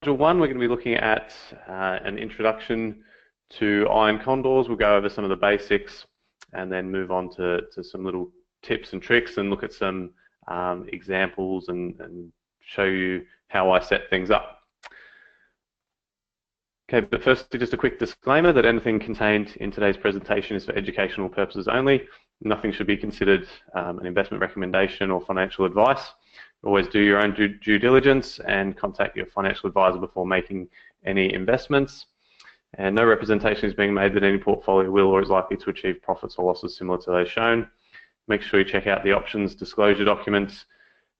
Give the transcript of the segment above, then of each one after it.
Module 1, we're going to be looking at an introduction to iron condors. We'll go over some of the basics and then move on to some little tips and tricks and look at some examples and show you how I set things up. Okay, but firstly, just a quick disclaimer that anything contained in today's presentation is for educational purposes only. Nothing should be considered an investment recommendation or financial advice. Always do your own due diligence and contact your financial advisor before making any investments. And no representation is being made that any portfolio will or is likely to achieve profits or losses similar to those shown. Make sure you check out the options disclosure documents,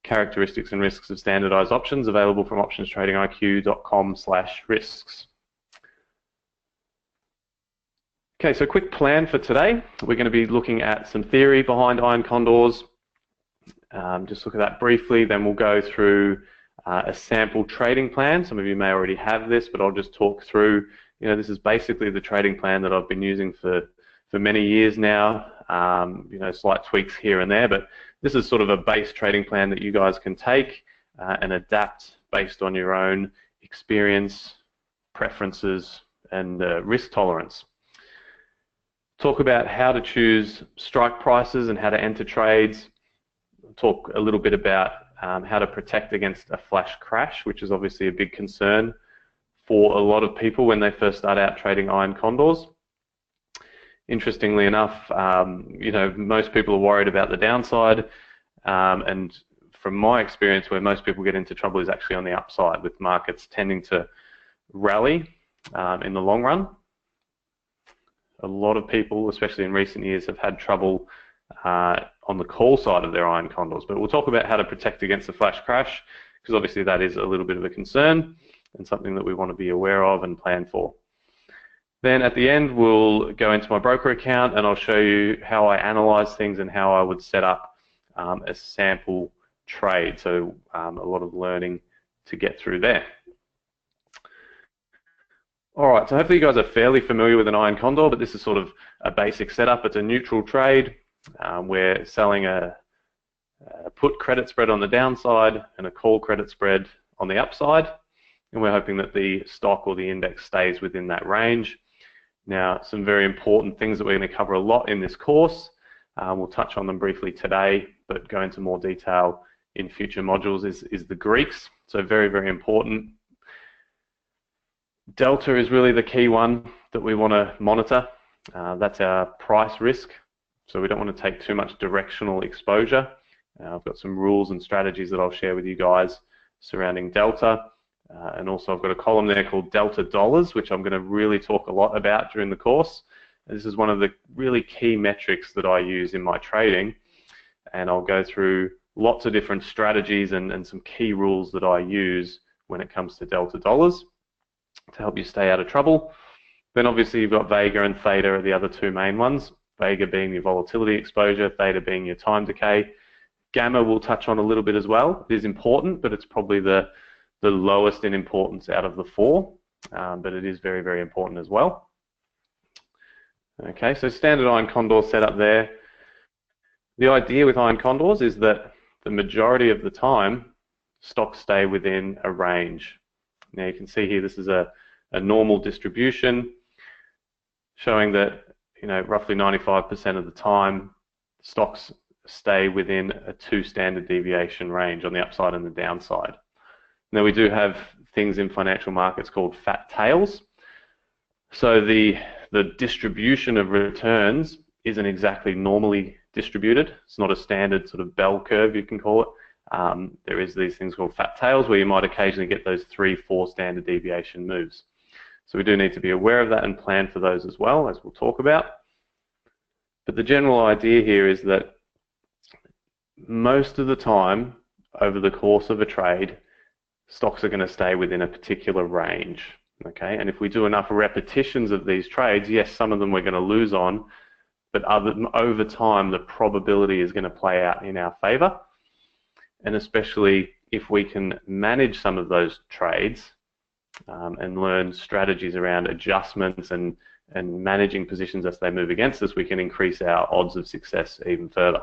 characteristics and risks of standardized options available from optionstradingiq.com/risks. Okay, so quick plan for today. We're going to be looking at some theory behind iron condors. Just look at that briefly, then we'll go through a sample trading plan. Some of you may already have this, but I'll just talk through, this is basically the trading plan that I've been using for many years now. Slight tweaks here and there, but this is sort of a base trading plan that you guys can take and adapt based on your own experience, preferences, and risk tolerance. Talk about how to choose strike prices and how to enter trades. Talk a little bit about how to protect against a flash crash, which is obviously a big concern for a lot of people when they first start out trading iron condors. Interestingly enough, most people are worried about the downside, and from my experience, where most people get into trouble is actually on the upside, with markets tending to rally in the long run. A lot of people, especially in recent years, have had trouble on the call side of their iron condors, but we'll talk about how to protect against the flash crash, because obviously that is a little bit of a concern and something that we want to be aware of and plan for. Then at the end, we'll go into my broker account and I'll show you how I analyze things and how I would set up a sample trade. So a lot of learning to get through there. All right, so hopefully you guys are fairly familiar with an iron condor, but this is sort of a basic setup. It's a neutral trade. We're selling a put credit spread on the downside and a call credit spread on the upside, and we're hoping that the stock or the index stays within that range. Now, some very important things that we're going to cover a lot in this course. We'll touch on them briefly today, but go into more detail in future modules is the Greeks. So very, very important. Delta is really the key one that we want to monitor. That's our price risk. So we don't want to take too much directional exposure. I've got some rules and strategies that I'll share with you guys surrounding Delta. And also I've got a column there called Delta Dollars, which I'm going to really talk a lot about during the course. This is one of the really key metrics that I use in my trading. And I'll go through lots of different strategies and some key rules that I use when it comes to Delta Dollars to help you stay out of trouble. Then obviously you've got Vega and Theta are the other two main ones. Vega being your volatility exposure, Theta being your time decay. Gamma we'll touch on a little bit as well. It is important, but it's probably the lowest in importance out of the four, but it is very, very important as well. Okay, so standard iron condor setup there. The idea with iron condors is that the majority of the time stocks stay within a range. Now you can see here this is a normal distribution showing that roughly 95% of the time stocks stay within a 2 standard deviation range on the upside and the downside. Now we do have things in financial markets called fat tails. So the distribution of returns isn't exactly normally distributed. It's not a standard sort of bell curve, you can call it. There is these things called fat tails where you might occasionally get those 3-4 standard deviation moves. So we do need to be aware of that and plan for those as well, as we'll talk about. But the general idea here is that most of the time over the course of a trade, stocks are going to stay within a particular range. Okay, and if we do enough repetitions of these trades, yes, some of them we're going to lose on, but over time the probability is going to play out in our favor. And especially if we can manage some of those trades and learn strategies around adjustments and managing positions as they move against us, we can increase our odds of success even further.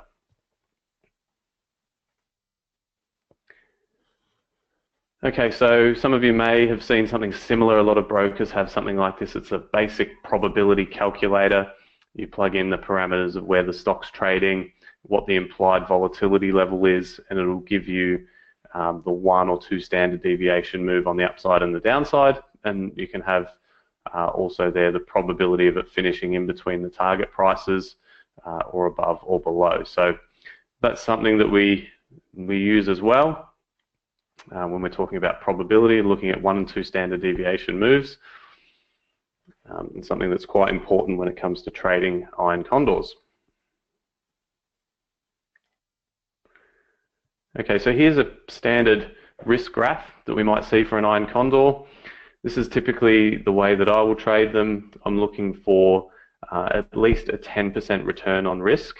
Okay, so some of you may have seen something similar. A lot of brokers have something like this. It's a basic probability calculator. You plug in the parameters of where the stock's trading, what the implied volatility level is, and it'll give you the 1 or 2 standard deviation move on the upside and the downside. And you can have also there the probability of it finishing in between the target prices or above or below. So that's something that we use as well. When we're talking about probability, looking at 1 and 2 standard deviation moves, and something that's quite important when it comes to trading iron condors. Okay, so here's a standard risk graph that we might see for an iron condor. This is typically the way that I will trade them. I'm looking for at least a 10% return on risk.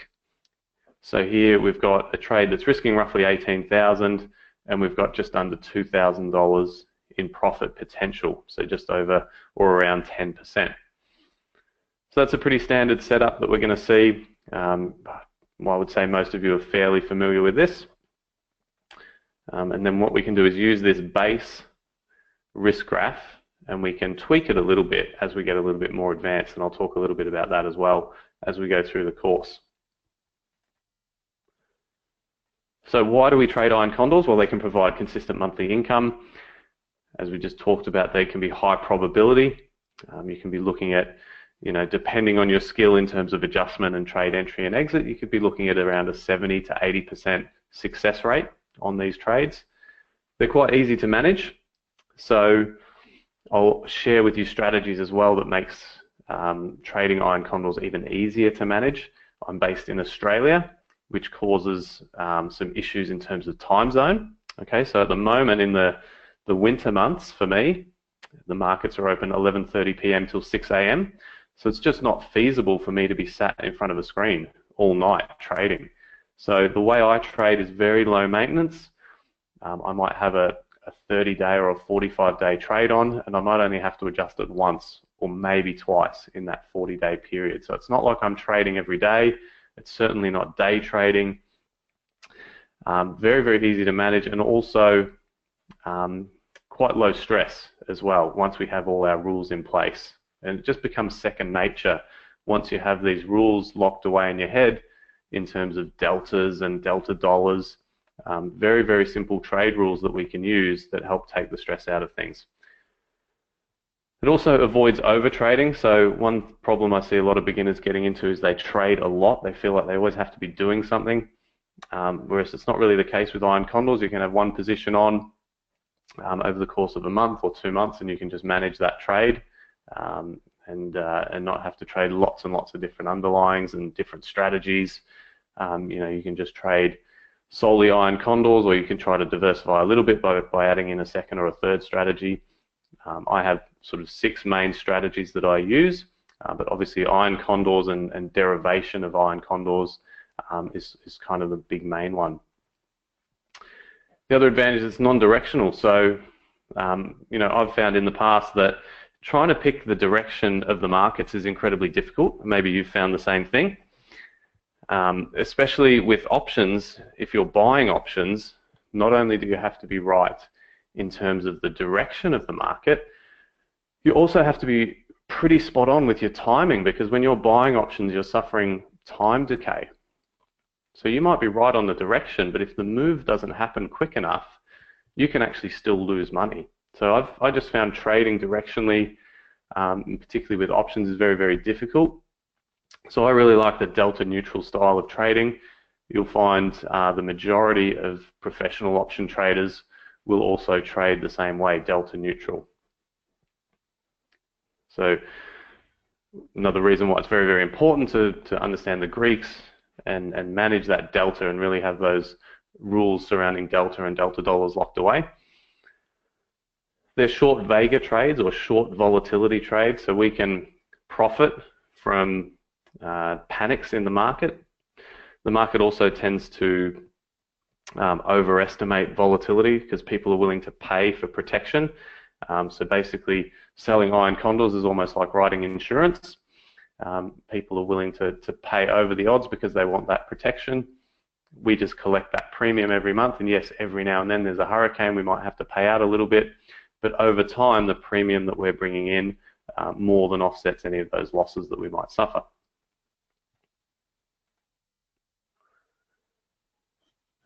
So here we've got a trade that's risking roughly 18,000, and we've got just under $2,000 in profit potential, so just over or around 10%. So that's a pretty standard setup that we're going to see. Well, I would say most of you are fairly familiar with this. And then what we can do is use this base risk graph, and we can tweak it a little bit as we get a little bit more advanced, and I'll talk a little bit about that as well as we go through the course. So why do we trade iron condors? Well, they can provide consistent monthly income. As we just talked about, they can be high probability. You can be looking at, depending on your skill in terms of adjustment and trade entry and exit, you could be looking at around a 70 to 80% success rate on these trades. They're quite easy to manage. So I'll share with you strategies as well that makes trading iron condors even easier to manage. I'm based in Australia, which causes some issues in terms of time zone. Okay, so at the moment in the winter months for me, the markets are open 11:30 p.m. till 6 a.m. So it's just not feasible for me to be sat in front of a screen all night trading. So the way I trade is very low maintenance. I might have a 30-day or a 45-day trade on, and I might only have to adjust it once or maybe twice in that 40-day period. So it's not like I'm trading every day. It's certainly not day trading. Very, very easy to manage, and also quite low stress as well once we have all our rules in place. And it just becomes second nature once you have these rules locked away in your head in terms of deltas and delta dollars. Very, very simple trade rules that we can use that help take the stress out of things. It also avoids over trading. So one problem I see a lot of beginners getting into is they trade a lot. They feel like they always have to be doing something, whereas it's not really the case with iron condors. You can have one position on over the course of a month or 2 months, and you can just manage that trade and not have to trade lots and lots of different underlyings and different strategies. You can just trade solely iron condors, or you can try to diversify a little bit by adding in a second or a third strategy. I have sort of 6 main strategies that I use, but obviously iron condors and derivation of iron condors is kind of the big main one. The other advantage is it's non-directional. So, I've found in the past that trying to pick the direction of the markets is incredibly difficult. Maybe you've found the same thing. Especially with options, if you're buying options, not only do you have to be right in terms of the direction of the market, you also have to be pretty spot on with your timing, because when you're buying options, you're suffering time decay. So you might be right on the direction, but if the move doesn't happen quick enough, you can actually still lose money. So I just found trading directionally, particularly with options, is very, very difficult. So I really like the delta neutral style of trading. You'll find the majority of professional option traders will also trade the same way, delta neutral. So another reason why it's very, very important to understand the Greeks and manage that delta and really have those rules surrounding delta and delta dollars locked away. They're short vega trades or short volatility trades, so we can profit from panics in the market. The market also tends to overestimate volatility because people are willing to pay for protection. So basically, selling iron condors is almost like writing insurance. People are willing to pay over the odds because they want that protection. we just collect that premium every month, and yes, every now and then there's a hurricane, we might have to pay out a little bit, but over time the premium that we're bringing in more than offsets any of those losses that we might suffer.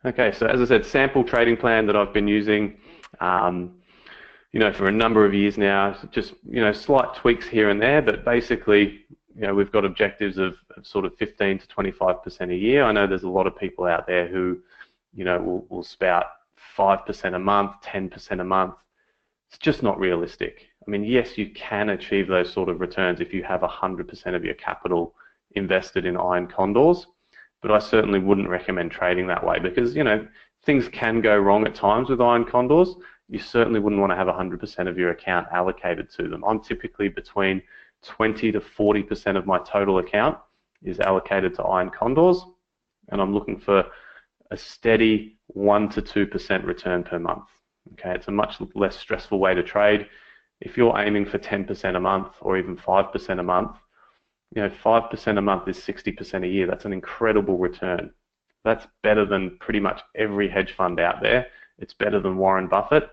Okay, so as I said, sample trading plan that I've been using for a number of years now, just slight tweaks here and there, but basically we've got objectives of sort of 15 to 25% a year. I know there's a lot of people out there who will spout 5% a month, 10% a month. It's just not realistic. I mean, yes, you can achieve those sort of returns if you have 100% of your capital invested in iron condors, but I certainly wouldn't recommend trading that way because things can go wrong at times with iron condors. You certainly wouldn't want to have 100% of your account allocated to them. I'm typically between 20 to 40% of my total account is allocated to iron condors, and I'm looking for a steady 1 to 2% return per month. Okay, it's a much less stressful way to trade. If you're aiming for 10% a month or even 5% a month, 5% a month is 60% a year. That's an incredible return. That's better than pretty much every hedge fund out there. It's better than Warren Buffett.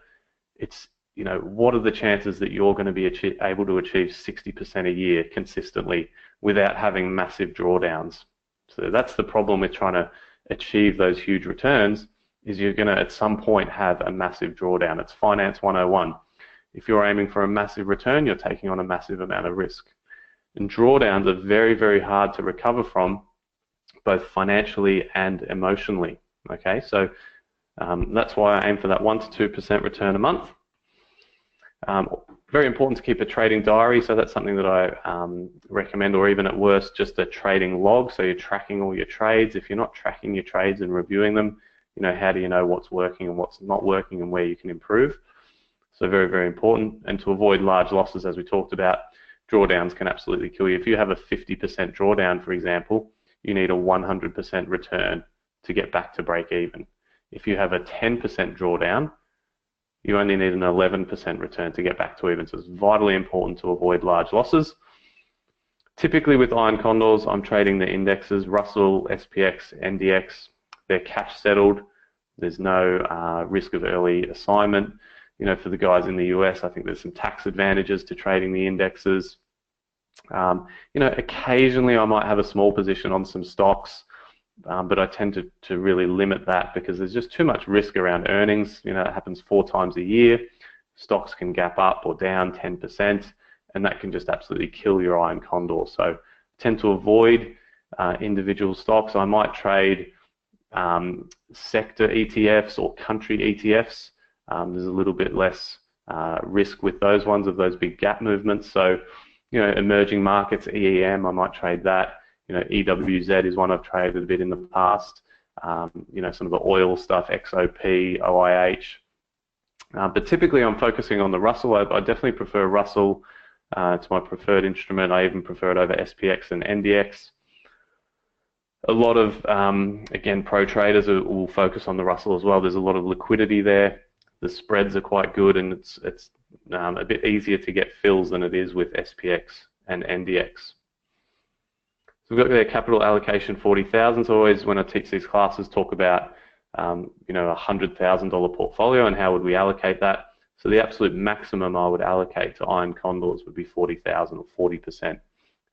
It's, what are the chances that you're going to be able to achieve 60% a year consistently without having massive drawdowns? So that's the problem with trying to achieve those huge returns, is you're going to at some point have a massive drawdown. It's finance 101. If you're aiming for a massive return, you're taking on a massive amount of risk. And drawdowns are very, very hard to recover from, both financially and emotionally. Okay, so that's why I aim for that 1 to 2% return a month. Very important to keep a trading diary, so that's something that I recommend, or even at worst, just a trading log, so you're tracking all your trades. If you're not tracking your trades and reviewing them, how do you know what's working and what's not working and where you can improve? So very, very important. And to avoid large losses, as we talked about, drawdowns can absolutely kill you. If you have a 50% drawdown, for example, you need a 100% return to get back to break even. If you have a 10% drawdown, you only need an 11% return to get back to even. So it's vitally important to avoid large losses. Typically with iron condors, I'm trading the indexes, Russell, SPX, NDX. They're cash settled. There's no risk of early assignment. For the guys in the US, I think there's some tax advantages to trading the indexes. Occasionally I might have a small position on some stocks, but I tend to really limit that because there's just too much risk around earnings. It happens 4 times a year. Stocks can gap up or down 10%, and that can just absolutely kill your iron condor. So I tend to avoid individual stocks. I might trade sector ETFs or country ETFs. There's a little bit less risk with those ones, of those big gap movements. So, emerging markets, EEM, I might trade that. EWZ is one I've traded a bit in the past. Some of the oil stuff, XOP, OIH. But typically I'm focusing on the Russell. I definitely prefer Russell. It's my preferred instrument. I even prefer it over SPX and NDX. A lot of, again, pro traders will focus on the Russell as well. There's a lot of liquidity there. The spreads are quite good, and it's a bit easier to get fills than it is with SPX and NDX. So we've got their capital allocation 40,000. So always when I teach these classes, talk about a $100,000 portfolio and how would we allocate that. So the absolute maximum I would allocate to iron condors would be 40,000 or 40%.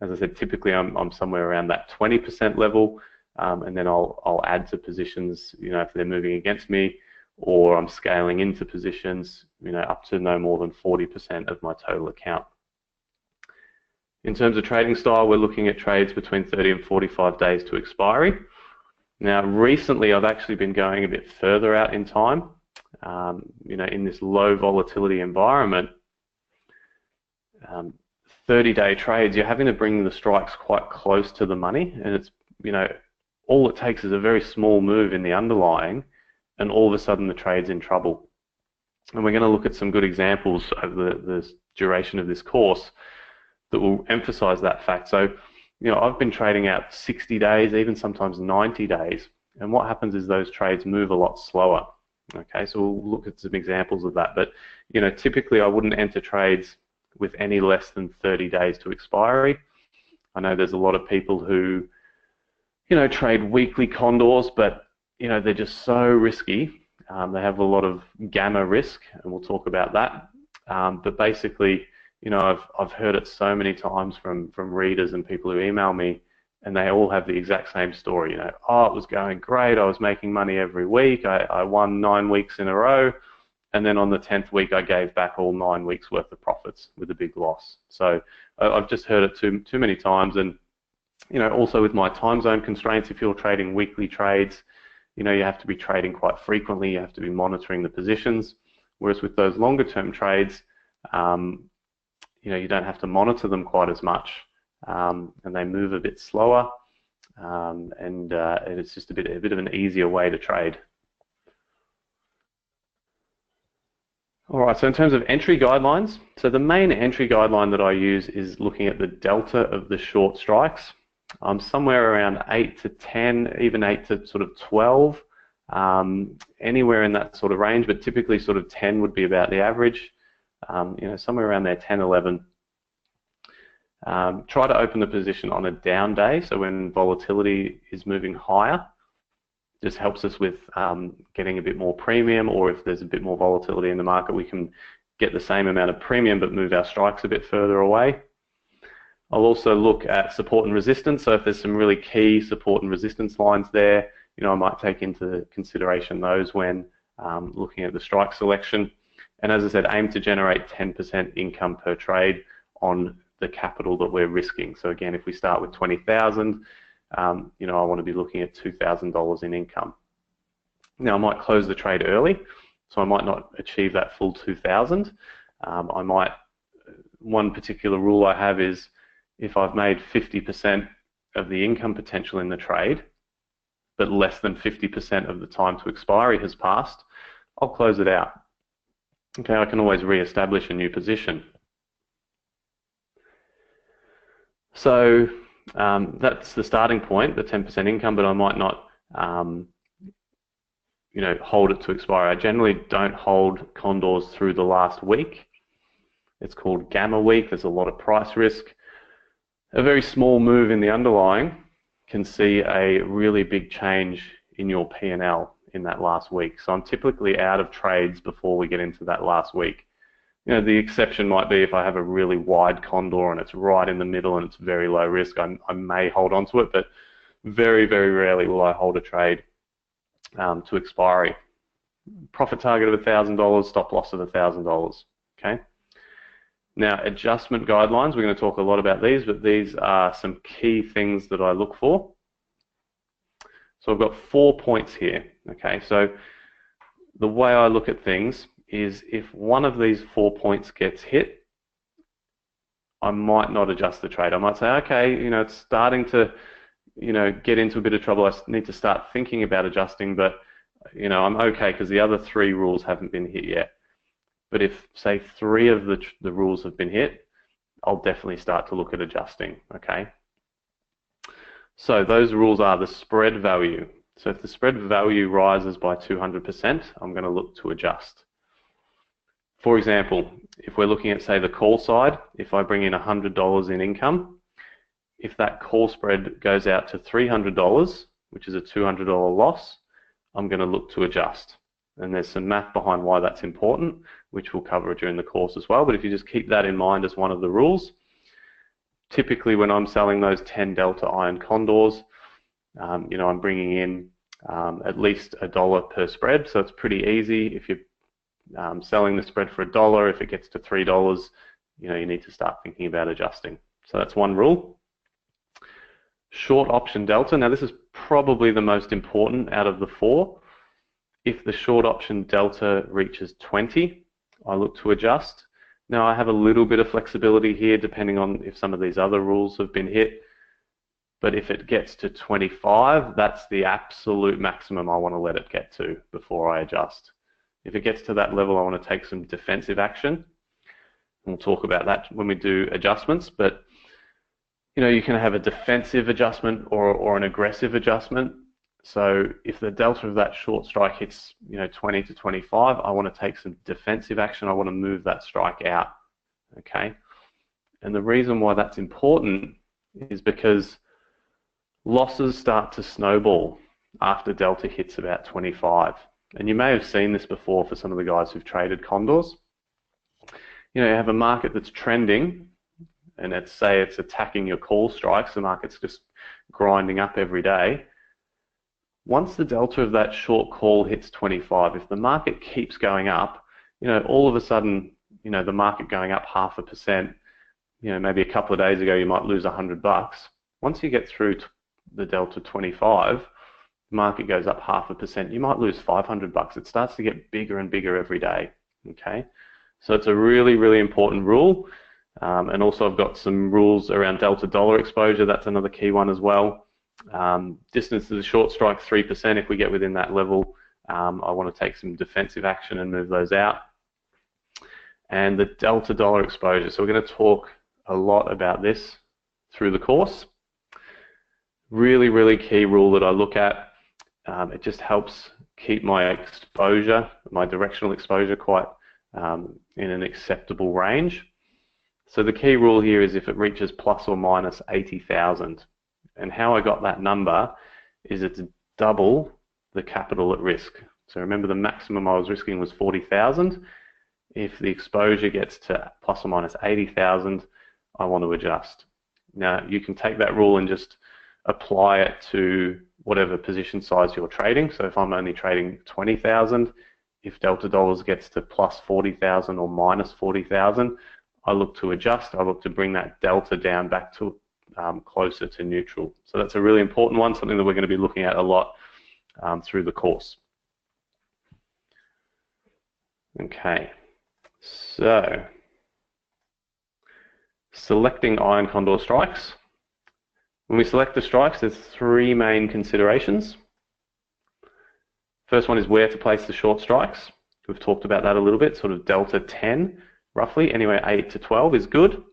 As I said, typically I'm somewhere around that 20% level, and then I'll add to positions, if they're moving against me, or I'm scaling into positions, up to no more than 40% of my total account. In terms of trading style, we're looking at trades between 30 and 45 days to expiry. Now, recently I've actually been going a bit further out in time. In this low volatility environment, 30-day trades, you're having to bring the strikes quite close to the money, and it's, all it takes is a very small move in the underlying, and all of a sudden the trade's in trouble. And we're going to look at some good examples over the duration of this course that will emphasize that fact. So, I've been trading out 60 days, even sometimes 90 days, and what happens is those trades move a lot slower. Okay, so we'll look at some examples of that. But, typically I wouldn't enter trades with any less than 30 days to expiry. I know there's a lot of people who, trade weekly condors, but they're just so risky. They have a lot of gamma risk, and we'll talk about that. But basically, I've heard it so many times from readers and people who email me, and they all have the exact same story. Oh, it was going great. I was making money every week. I won 9 weeks in a row, and then on the 10th week, I gave back all 9 weeks worth of profits with a big loss. So I've just heard it too many times, and also with my time zone constraints, if you're trading weekly trades, you have to be trading quite frequently. You have to be monitoring the positions. Whereas with those longer term trades, you don't have to monitor them quite as much, and they move a bit slower, and it's just a bit of an easier way to trade. All right, so in terms of entry guidelines, so the main entry guideline that I use is looking at the delta of the short strikes. I'm somewhere around 8 to 10, even 8 to sort of 12, anywhere in that sort of range, but typically sort of 10 would be about the average, somewhere around there, 10, 11. Try to open the position on a down day, so when volatility is moving higher. Just helps us with getting a bit more premium, or if there's a bit more volatility in the market, we can get the same amount of premium but move our strikes a bit further away. I'll also look at support and resistance, so if there's some really key support and resistance lines there, I might take into consideration those when looking at the strike selection. And as I said, aim to generate 10% income per trade on the capital that we're risking. So again, if we start with 20,000, I want to be looking at $2,000 in income. Now, I might close the trade early, so I might not achieve that full 2,000. One particular rule I have is if I've made 50% of the income potential in the trade, but less than 50% of the time to expiry has passed, I'll close it out. Okay, I can always re-establish a new position. So that's the starting point, the 10% income, but I might not, hold it to expire. I generally don't hold condors through the last week. It's called gamma week. There's a lot of price risk. A very small move in the underlying can see a really big change in your P&L in that last week. So I'm typically out of trades before we get into that last week. The exception might be if I have a really wide condor and it's right in the middle and it's very low risk, I may hold on to it, but very, very rarely will I hold a trade to expiry. Profit target of $1,000, stop loss of $1,000, okay? Now, adjustment guidelines, we're going to talk a lot about these, but these are some key things that I look for. So I've got 4 points here, okay? So the way I look at things is if one of these 4 points gets hit, I might not adjust the trade. I might say, okay, it's starting to, get into a bit of trouble. I need to start thinking about adjusting, but, I'm okay because the other 3 rules haven't been hit yet. But if, say, 3 of the rules have been hit, I'll definitely start to look at adjusting, okay? So those rules are the spread value. So if the spread value rises by 200%, I'm going to look to adjust. For example, if we're looking at, say, the call side, if I bring in $100 in income, if that call spread goes out to $300, which is a $200 loss, I'm going to look to adjust. And there's some math behind why that's important, which we'll cover during the course as well. But if you just keep that in mind as one of the rules, typically when I'm selling those 10 delta iron condors, I'm bringing in at least $1 per spread. So it's pretty easy. If you're selling the spread for $1, if it gets to $3, you need to start thinking about adjusting. So that's one rule. Short option delta. Now this is probably the most important out of the 4. If the short option delta reaches 20, I look to adjust. Now I have a little bit of flexibility here depending on if some of these other rules have been hit. But if it gets to 25, that's the absolute maximum I want to let it get to before I adjust. If it gets to that level, I want to take some defensive action. We'll talk about that when we do adjustments. But you can have a defensive adjustment or an aggressive adjustment. So if the delta of that short strike hits 20 to 25, I want to take some defensive action. I want to move that strike out, okay? And the reason why that's important is because losses start to snowball. after delta hits about 25. And you may have seen this before for some of the guys who've traded condors. You know, you have a market that's trending, and let's say it's attacking your call strikes, the market's just grinding up every day. Once the delta of that short call hits 25, if the market keeps going up, you know, all of a sudden, you know, the market going up 0.5%, you know, maybe a couple of days ago you might lose $100. Once you get through the delta 25, the market goes up 0.5%, you might lose $500. It starts to get bigger and bigger every day, okay? So it's a really, really important rule. And also I've got some rules around delta dollar exposure. That's another key one as well. Distance to the short strike, 3%. If we get within that level, I want to take some defensive action and move those out. And the delta dollar exposure. So we're going to talk a lot about this through the course. Really, really key rule that I look at. It just helps keep my exposure, my directional exposure, quite in an acceptable range. So the key rule here is if it reaches plus or minus 80,000. And how I got that number is it's double the capital at risk. So remember, the maximum I was risking was 40,000. If the exposure gets to plus or minus 80,000, I want to adjust. Now you can take that rule and just apply it to whatever position size you're trading. So if I'm only trading 20,000, if delta dollars gets to plus 40,000 or minus 40,000, I look to adjust. I look to bring that delta down back to closer to neutral. So that's a really important one, something that we're going to be looking at a lot through the course. Okay, so selecting iron condor strikes. When we select the strikes, there's three main considerations. First one is where to place the short strikes. We've talked about that a little bit, sort of delta 10, roughly, anywhere 8 to 12 is good.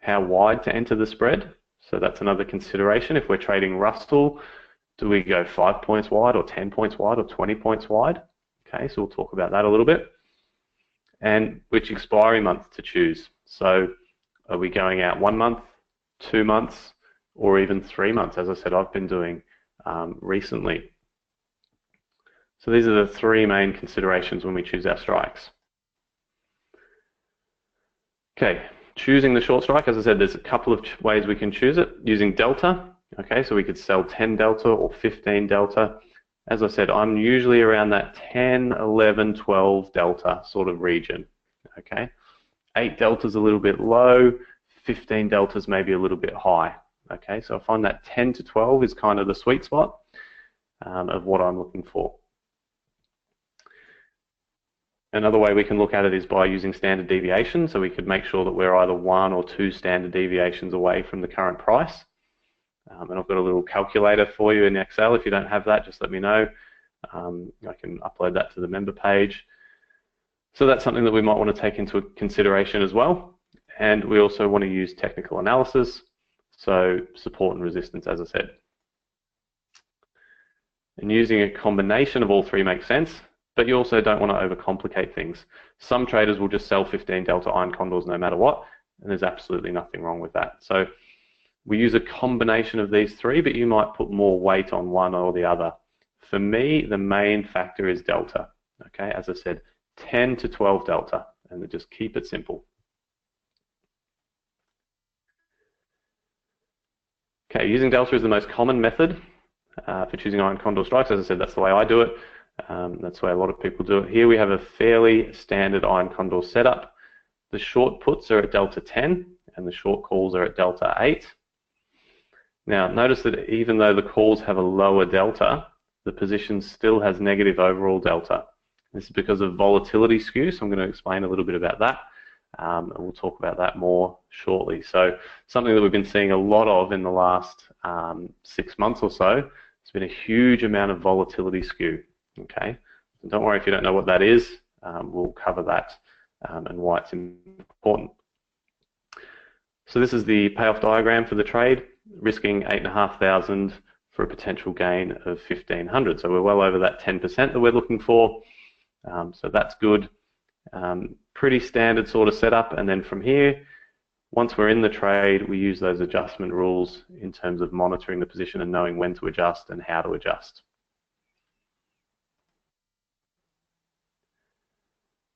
How wide to enter the spread, so that's another consideration. If we're trading Russell, do we go 5 points wide or 10 points wide or 20 points wide? Okay, so we'll talk about that a little bit. And which expiry month to choose. So are we going out 1 month, 2 months, or even 3 months, as I said I've been doing recently. So these are the three main considerations when we choose our strikes. Okay, choosing the short strike, as I said, there's a couple of ways we can choose it. Using delta, okay, so we could sell 10 delta or 15 delta. As I said, I'm usually around that 10, 11, 12 delta sort of region, okay. 8 delta's a little bit low, 15 delta's maybe a little bit high, okay. So I find that 10 to 12 is kind of the sweet spot of what I'm looking for. Another way we can look at it is by using standard deviation, so we could make sure that we're either 1 or 2 standard deviations away from the current price. And I've got a little calculator for you in Excel. If you don't have that, just let me know. I can upload that to the member page. So that's something that we might want to take into consideration as well. And we also want to use technical analysis, so support and resistance, as I said. And using a combination of all three makes sense. But you also don't want to overcomplicate things. Some traders will just sell 15 delta iron condors no matter what, and there's absolutely nothing wrong with that. So we use a combination of these three, but you might put more weight on one or the other. For me, the main factor is delta. Okay, as I said, 10 to 12 delta, and just keep it simple. Okay, using delta is the most common method for choosing iron condor strikes. As I said, that's the way I do it. That's the way a lot of people do it. Here we have a fairly standard iron condor setup. The short puts are at delta 10 and the short calls are at delta 8. Now notice that even though the calls have a lower delta, the position still has negative overall delta. This is because of volatility skew, so I'm going to explain a little bit about that. And we'll talk about that more shortly. So something that we've been seeing a lot of in the last 6 months or so, it's been a huge amount of volatility skew. Okay, so don't worry if you don't know what that is. We'll cover that and why it's important. So this is the payoff diagram for the trade, risking 8,500 for a potential gain of 1,500. So we're well over that 10% that we're looking for. So that's good. Pretty standard sort of setup. And then from here, Once we're in the trade, we use those adjustment rules in terms of monitoring the position and knowing when to adjust and how to adjust.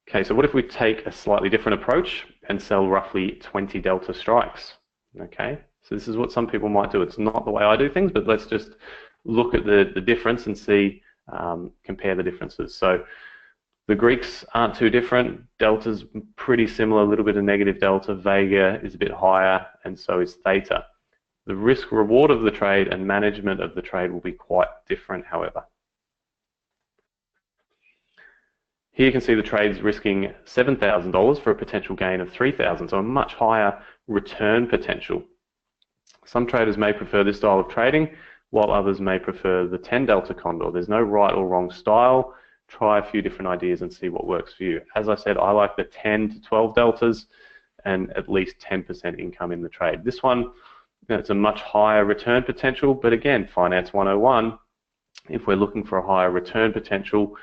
Okay, so what if we take a slightly different approach and sell roughly 20 delta strikes? Okay, so this is what some people might do. It's not the way I do things, but let's just look at the difference and see, compare the differences. So the Greeks aren't too different. Delta's pretty similar, a little bit of negative delta. Vega is a bit higher, and so is theta. The risk reward of the trade and management of the trade will be quite different, however. Here you can see the trade's risking $7,000 for a potential gain of $3,000, so a much higher return potential. Some traders may prefer this style of trading, while others may prefer the 10 delta Condor. There's no right or wrong style. Try a few different ideas and see what works for you. As I said, I like the 10 to 12 deltas and at least 10% income in the trade. This one, it's a much higher return potential, but again, Finance 101, if we're looking for a higher return potential,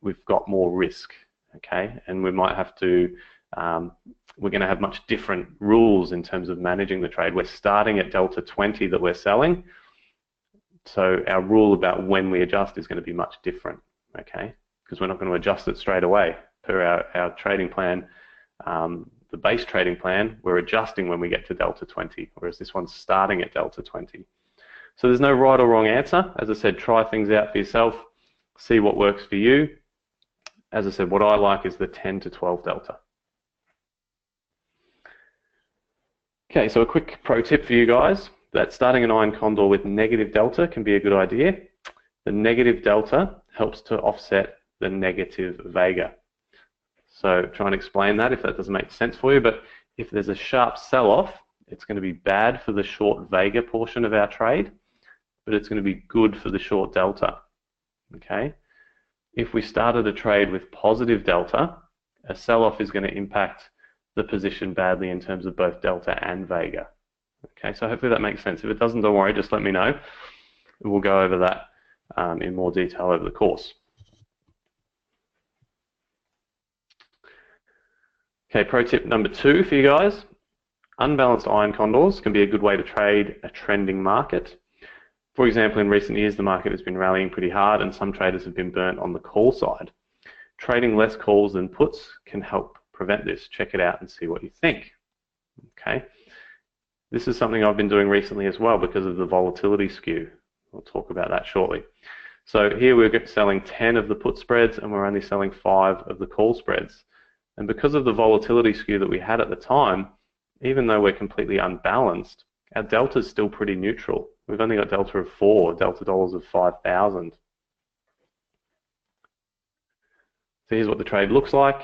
we've got more risk, okay? And we might have to, we're going to have much different rules in terms of managing the trade. We're starting at delta 20 that we're selling, so our rule about when we adjust is going to be much different, okay? Because we're not going to adjust it straight away. Per our trading plan, the base trading plan, we're adjusting when we get to delta 20, whereas this one's starting at delta 20. So there's no right or wrong answer. As I said, try things out for yourself, see what works for you. As I said, what I like is the 10 to 12 delta. Okay, so a quick pro tip for you guys, that starting an iron condor with negative delta can be a good idea. The negative delta helps to offset the negative vega. So try and explain that if that doesn't make sense for you, but if there's a sharp sell-off, it's going to be bad for the short vega portion of our trade, but it's going to be good for the short delta. Okay, if we started a trade with positive delta, a sell-off is going to impact the position badly in terms of both delta and vega. Okay, so hopefully that makes sense. If it doesn't, don't worry, just let me know. We'll go over that in more detail over the course. Okay, pro tip number 2 for you guys. Unbalanced iron condors can be a good way to trade a trending market. For example, in recent years, the market has been rallying pretty hard and some traders have been burnt on the call side. Trading less calls than puts can help prevent this. Check it out and see what you think. Okay, this is something I've been doing recently as well because of the volatility skew. We'll talk about that shortly. So here we're selling 10 of the put spreads and we're only selling 5 of the call spreads. And because of the volatility skew that we had at the time, even though we're completely unbalanced, our delta is still pretty neutral. We've only got delta of 4, delta dollars of 5,000. So here's what the trade looks like.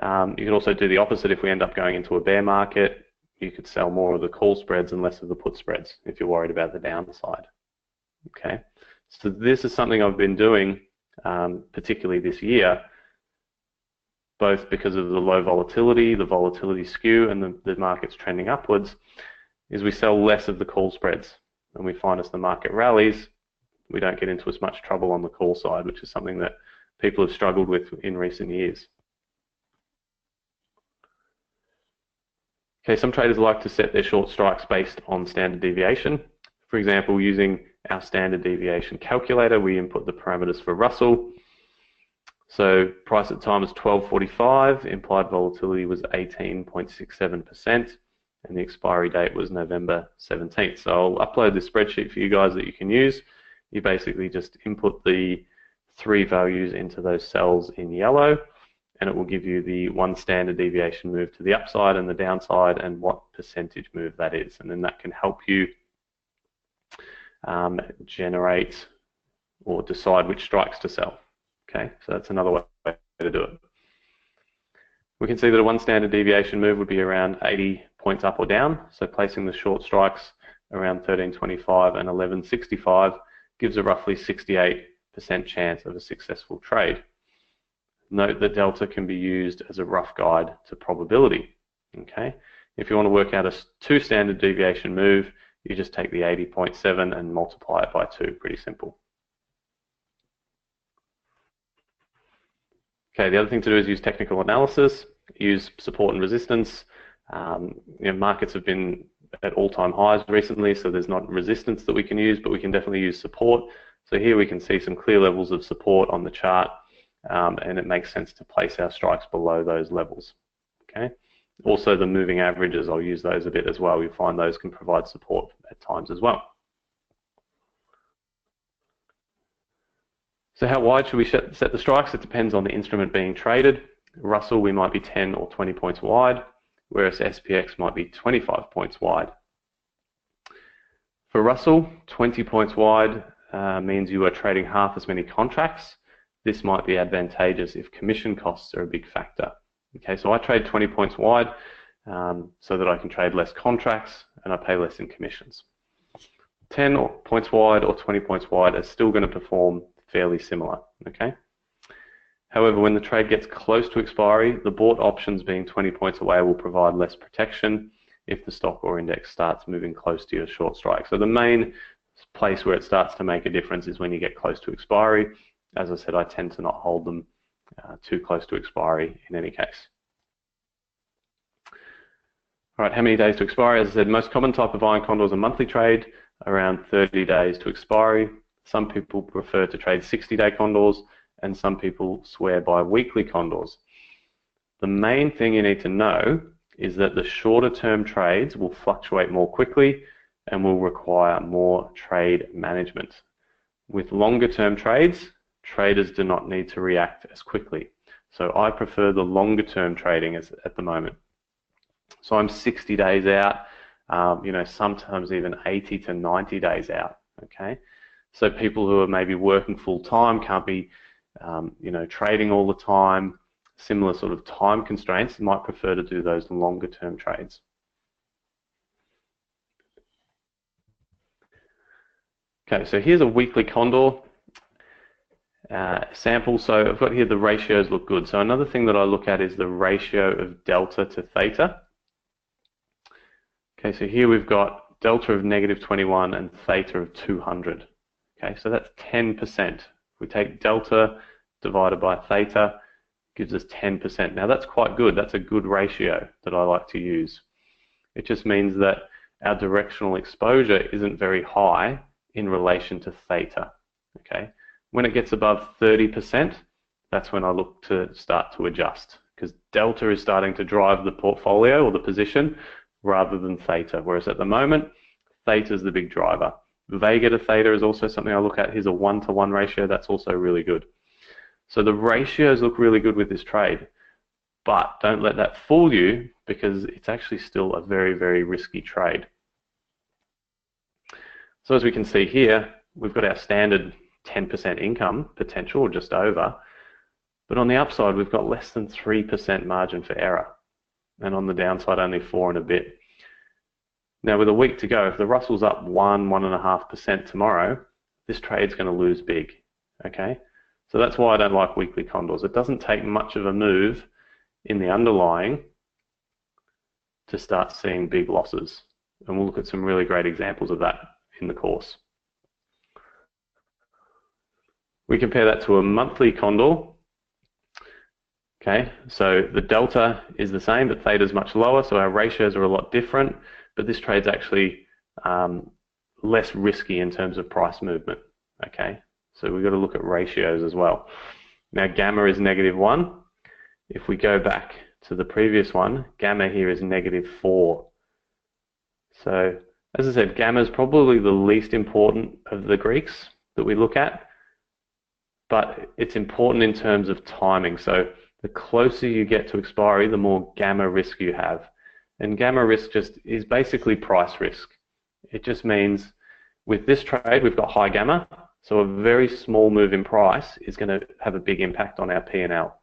You can also do the opposite if we end up going into a bear market. You could sell more of the call spreads and less of the put spreads if you're worried about the downside. Okay, so this is something I've been doing, particularly this year, both because of the low volatility, the volatility skew, and the market's trending upwards, is we sell less of the call spreads. And we find as the market rallies, we don't get into as much trouble on the call side, which is something that people have struggled with in recent years. Okay, some traders like to set their short strikes based on standard deviation. For example, using our standard deviation calculator, we input the parameters for Russell. So price at the time was 12.45, implied volatility was 18.67%, and the expiry date was November 17th. So I'll upload this spreadsheet for you guys that you can use. You basically just input the 3 values into those cells in yellow, and it will give you the 1 standard deviation move to the upside and the downside and what percentage move that is. And then that can help you generate or decide which strikes to sell. Okay, so that's another way to do it. We can see that a 1 standard deviation move would be around 80 points up or down. So placing the short strikes around 13.25 and 11.65 gives a roughly 68% chance of a successful trade. Note that delta can be used as a rough guide to probability. Okay, if you want to work out a 2 standard deviation move, you just take the 80.7 and multiply it by 2. Pretty simple. Okay, the other thing to do is use technical analysis, use support and resistance. Markets have been at all-time highs recently, so there's not resistance that we can use, but we can definitely use support. So here we can see some clear levels of support on the chart, and it makes sense to place our strikes below those levels. Okay. Also, the moving averages, I'll use those a bit as well. We find those can provide support at times as well. So how wide should we set the strikes? It depends on the instrument being traded. Russell, we might be 10 or 20 points wide, whereas SPX might be 25 points wide. For Russell, 20 points wide means you are trading half as many contracts. This might be advantageous if commission costs are a big factor. Okay, so I trade 20 points wide so that I can trade less contracts and I pay less in commissions. 10 points wide or 20 points wide are still going to perform fairly similar. Okay. However, when the trade gets close to expiry, the bought options being 20 points away will provide less protection if the stock or index starts moving close to your short strike. So the main place where it starts to make a difference is when you get close to expiry. As I said, I tend to not hold them too close to expiry in any case. All right, how many days to expiry? As I said, most common type of iron condor is a monthly trade, around 30 days to expiry. Some people prefer to trade 60-day condors, and some people swear by weekly condors. The main thing you need to know is that the shorter term trades will fluctuate more quickly and will require more trade management. With longer term trades, traders do not need to react as quickly. So I prefer the longer term trading at the moment. So I'm 60 days out, sometimes even 80 to 90 days out, okay? So people who are maybe working full time, can't be, trading all the time, similar sort of time constraints, might prefer to do those longer term trades. Okay, so here's a weekly condor sample. So I've got here the ratios look good. So another thing that I look at is the ratio of delta to theta. Okay, so here we've got delta of -21 and theta of 200. Okay, so that's 10%. If we take delta divided by theta, gives us 10%. Now that's quite good. That's a good ratio that I like to use. It just means that our directional exposure isn't very high in relation to theta. Okay, when it gets above 30%, that's when I look to start to adjust, because delta is starting to drive the portfolio or the position rather than theta, whereas at the moment, theta is the big driver. Vega to theta is also something I look at. Here's a 1-to-1 ratio. That's also really good. So the ratios look really good with this trade, but don't let that fool you, because it's actually still a very, very risky trade. So as we can see here, we've got our standard 10% income potential, or just over, but on the upside, we've got less than 3% margin for error, and on the downside, only 4 and a bit. Now, with a week to go, if the Russell's up 1.5% tomorrow, this trade's going to lose big, okay? So that's why I don't like weekly condors. It doesn't take much of a move in the underlying to start seeing big losses. And we'll look at some really great examples of that in the course. We compare that to a monthly condor. Okay, so the delta is the same, but theta is much lower, so our ratios are a lot different, but this trade's actually less risky in terms of price movement. Okay, so we've got to look at ratios as well. Now gamma is -1. If we go back to the previous one, gamma here is -4. So as I said, gamma is probably the least important of the Greeks that we look at, but it's important in terms of timing. So the closer you get to expiry, the more gamma risk you have. And gamma risk just is basically price risk. It just means with this trade, we've got high gamma, so a very small move in price is going to have a big impact on our P&L.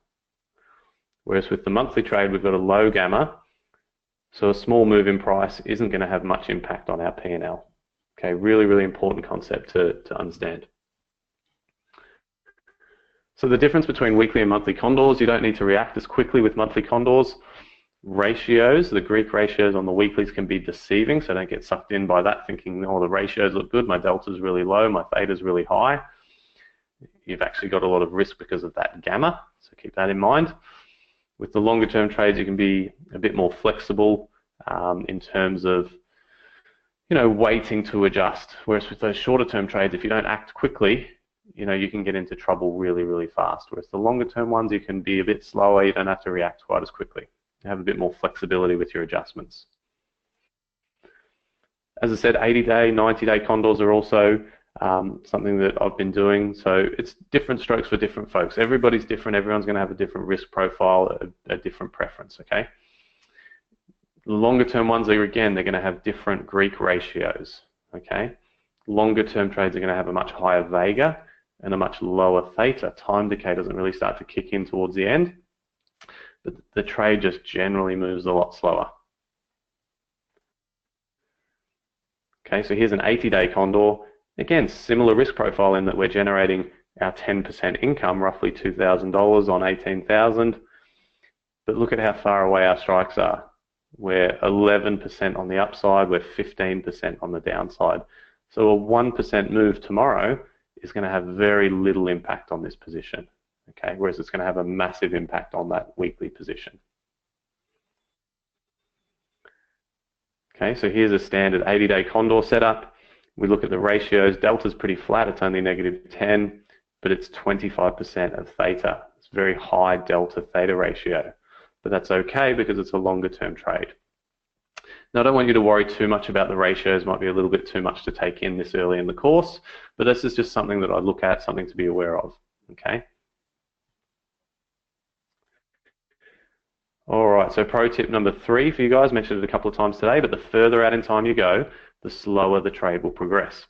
Whereas with the monthly trade, we've got a low gamma, so a small move in price isn't going to have much impact on our P&L. Okay, really, really important concept to understand. So the difference between weekly and monthly condors, you don't need to react as quickly with monthly condors. Ratios, the Greek ratios on the weeklies can be deceiving, so don't get sucked in by that thinking, oh, the ratios look good, my delta's really low, my theta's really high. You've actually got a lot of risk because of that gamma, so keep that in mind. With the longer term trades, you can be a bit more flexible in terms of, waiting to adjust. Whereas with those shorter term trades, if you don't act quickly, you can get into trouble really, really fast. Whereas the longer term ones, you can be a bit slower, you don't have to react quite as quickly. You have a bit more flexibility with your adjustments. As I said, 80-day, 90-day condors are also something that I've been doing. So it's different strokes for different folks. Everybody's different. Everyone's going to have a different risk profile, a different preference, okay? The longer term ones are, again, they're going to have different Greek ratios, okay? Longer term trades are going to have a much higher vega and a much lower theta. Time decay doesn't really start to kick in towards the end, but the trade just generally moves a lot slower. Okay, so here's an 80-day condor. Again, similar risk profile in that we're generating our 10% income, roughly $2,000 on 18,000. But look at how far away our strikes are. We're 11% on the upside, we're 15% on the downside. So a 1% move tomorrow is going to have very little impact on this position, okay? Whereas it's going to have a massive impact on that weekly position. Okay, so here's a standard 80-day condor setup. We look at the ratios. Delta's pretty flat, it's only -10, but it's 25% of theta. It's a very high delta theta ratio, but that's okay because it's a longer term trade. Now, I don't want you to worry too much about the ratios. Might be a little bit too much to take in this early in the course, but this is just something that I look at, something to be aware of, okay? All right, so pro tip number 3 for you guys, mentioned it a couple of times today, but the further out in time you go, the slower the trade will progress.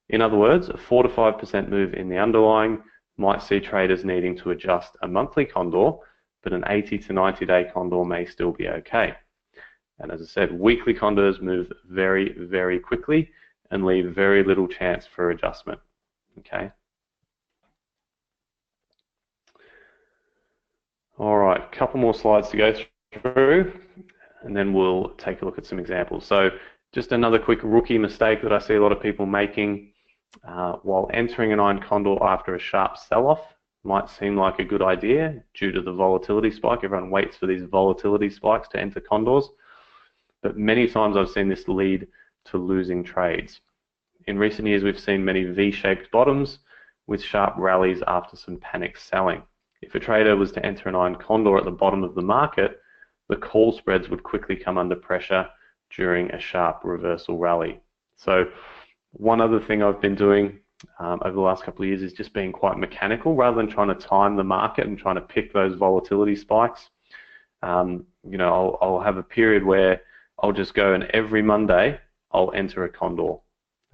In other words, a 4 to 5% move in the underlying might see traders needing to adjust a monthly condor, but an 80 to 90-day condor may still be okay. And as I said, weekly condors move very, very quickly and leave very little chance for adjustment, okay? All right, a couple more slides to go through, and then we'll take a look at some examples. So just another quick rookie mistake that I see a lot of people making while entering an iron condor after a sharp sell-off. Might seem like a good idea due to the volatility spike. Everyone waits for these volatility spikes to enter condors, but many times I've seen this lead to losing trades. In recent years, we've seen many V-shaped bottoms with sharp rallies after some panic selling. If a trader was to enter an iron condor at the bottom of the market, the call spreads would quickly come under pressure during a sharp reversal rally. So one other thing I've been doing over the last couple of years is just being quite mechanical rather than trying to time the market and trying to pick those volatility spikes. I'll have a period where I'll just go and every Monday I'll enter a condor,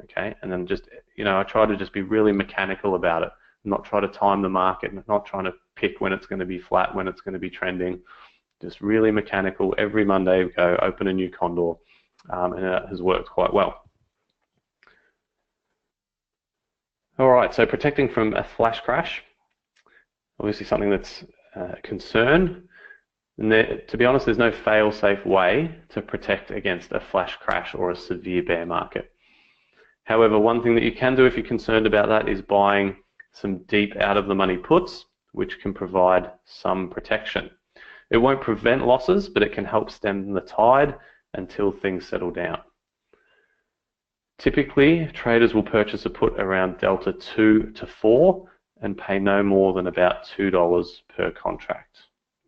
okay? And then just, I try to just be really mechanical about it, not try to time the market, not trying to pick when it's going to be flat, when it's going to be trending. Just really mechanical. Every Monday go open a new condor, and it has worked quite well. All right, so protecting from a flash crash, obviously something that's a concern. And to be honest, there's no fail-safe way to protect against a flash crash or a severe bear market. However, one thing that you can do if you're concerned about that is buying some deep out-of-the-money puts, which can provide some protection. It won't prevent losses, but it can help stem the tide until things settle down. Typically, traders will purchase a put around delta 2 to 4 and pay no more than about $2 per contract,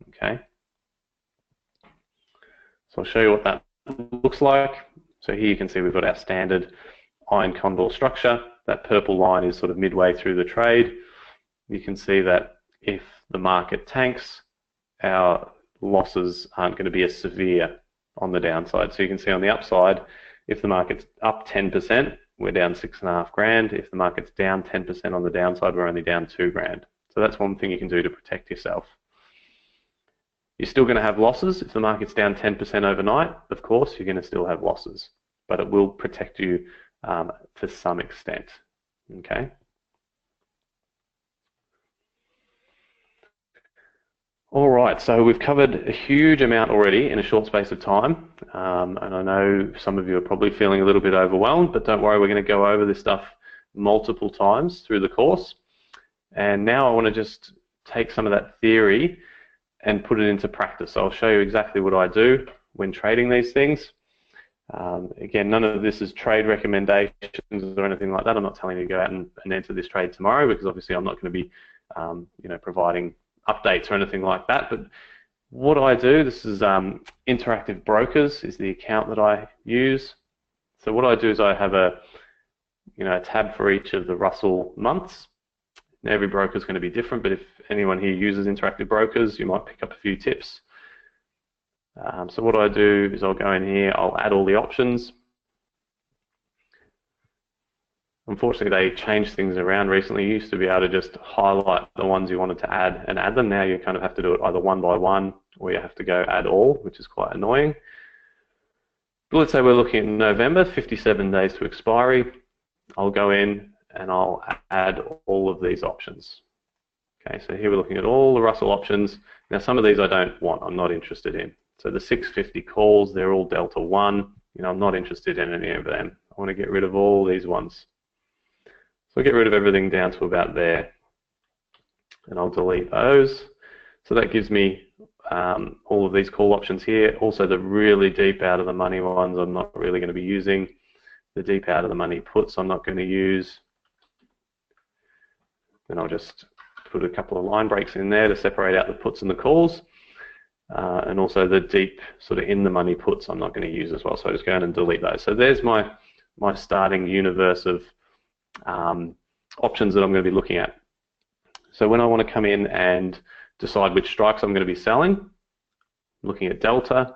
okay? So I'll show you what that looks like. So here you can see we've got our standard iron condor structure. That purple line is sort of midway through the trade. You can see that if the market tanks, our losses aren't going to be as severe on the downside. So you can see on the upside, if the market's up 10%, we're down $6.5 grand. If the market's down 10% on the downside, we're only down $2 grand. So that's one thing you can do to protect yourself. You're still going to have losses. If the market's down 10% overnight, of course, you're going to still have losses, but it will protect you to some extent, okay? All right, so we've covered a huge amount already in a short space of time, and I know some of you are probably feeling a little bit overwhelmed, but don't worry, we're going to go over this stuff multiple times through the course. And now I want to just take some of that theory and put it into practice. So I'll show you exactly what I do when trading these things. Again, none of this is trade recommendations or anything like that. I'm not telling you to go out and enter this trade tomorrow, because obviously I'm not going to be providing updates or anything like that. But what I do, this is Interactive Brokers is the account that I use. So what I do is I have a tab for each of the Russell months. Now, every broker is going to be different, but if anyone here uses Interactive Brokers, you might pick up a few tips. So what I do is I'll go in here, I'll add all the options. Unfortunately, they changed things around recently. You used to be able to just highlight the ones you wanted to add and add them. Now you kind of have to do it either one by one, or you have to go add all, which is quite annoying. But let's say we're looking at November, 57 days to expiry. I'll go in and I'll add all of these options. Okay, so here we're looking at all the Russell options. Now some of these I don't want, I'm not interested in. So the 650 calls, they're all Delta 1. I'm not interested in any of them. I want to get rid of all these ones. So I'll get rid of everything down to about there. And I'll delete those. So that gives me all of these call options here. Also the really deep out of the money ones I'm not really going to be using. The deep out of the money puts I'm not going to use. Then I'll just put a couple of line breaks in there to separate out the puts and the calls. And also the deep sort of in the money puts I'm not going to use as well. So I just go in and delete those. So there's my starting universe of options that I'm going to be looking at. So when I want to come in and decide which strikes I'm going to be selling, I'm looking at delta.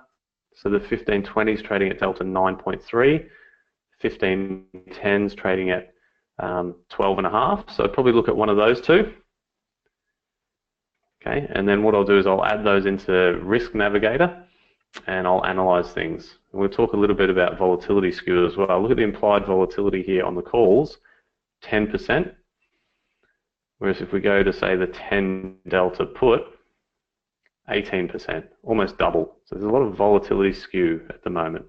So the 1520 is trading at delta 9.3, 1510 is trading at 12.5. So I'd probably look at one of those two. Okay, and then what I'll do is I'll add those into Risk Navigator and I'll analyze things. And we'll talk a little bit about volatility skew as well. Look at the implied volatility here on the calls, 10%. Whereas if we go to, say, the 10 delta put, 18%, almost double. So there's a lot of volatility skew at the moment.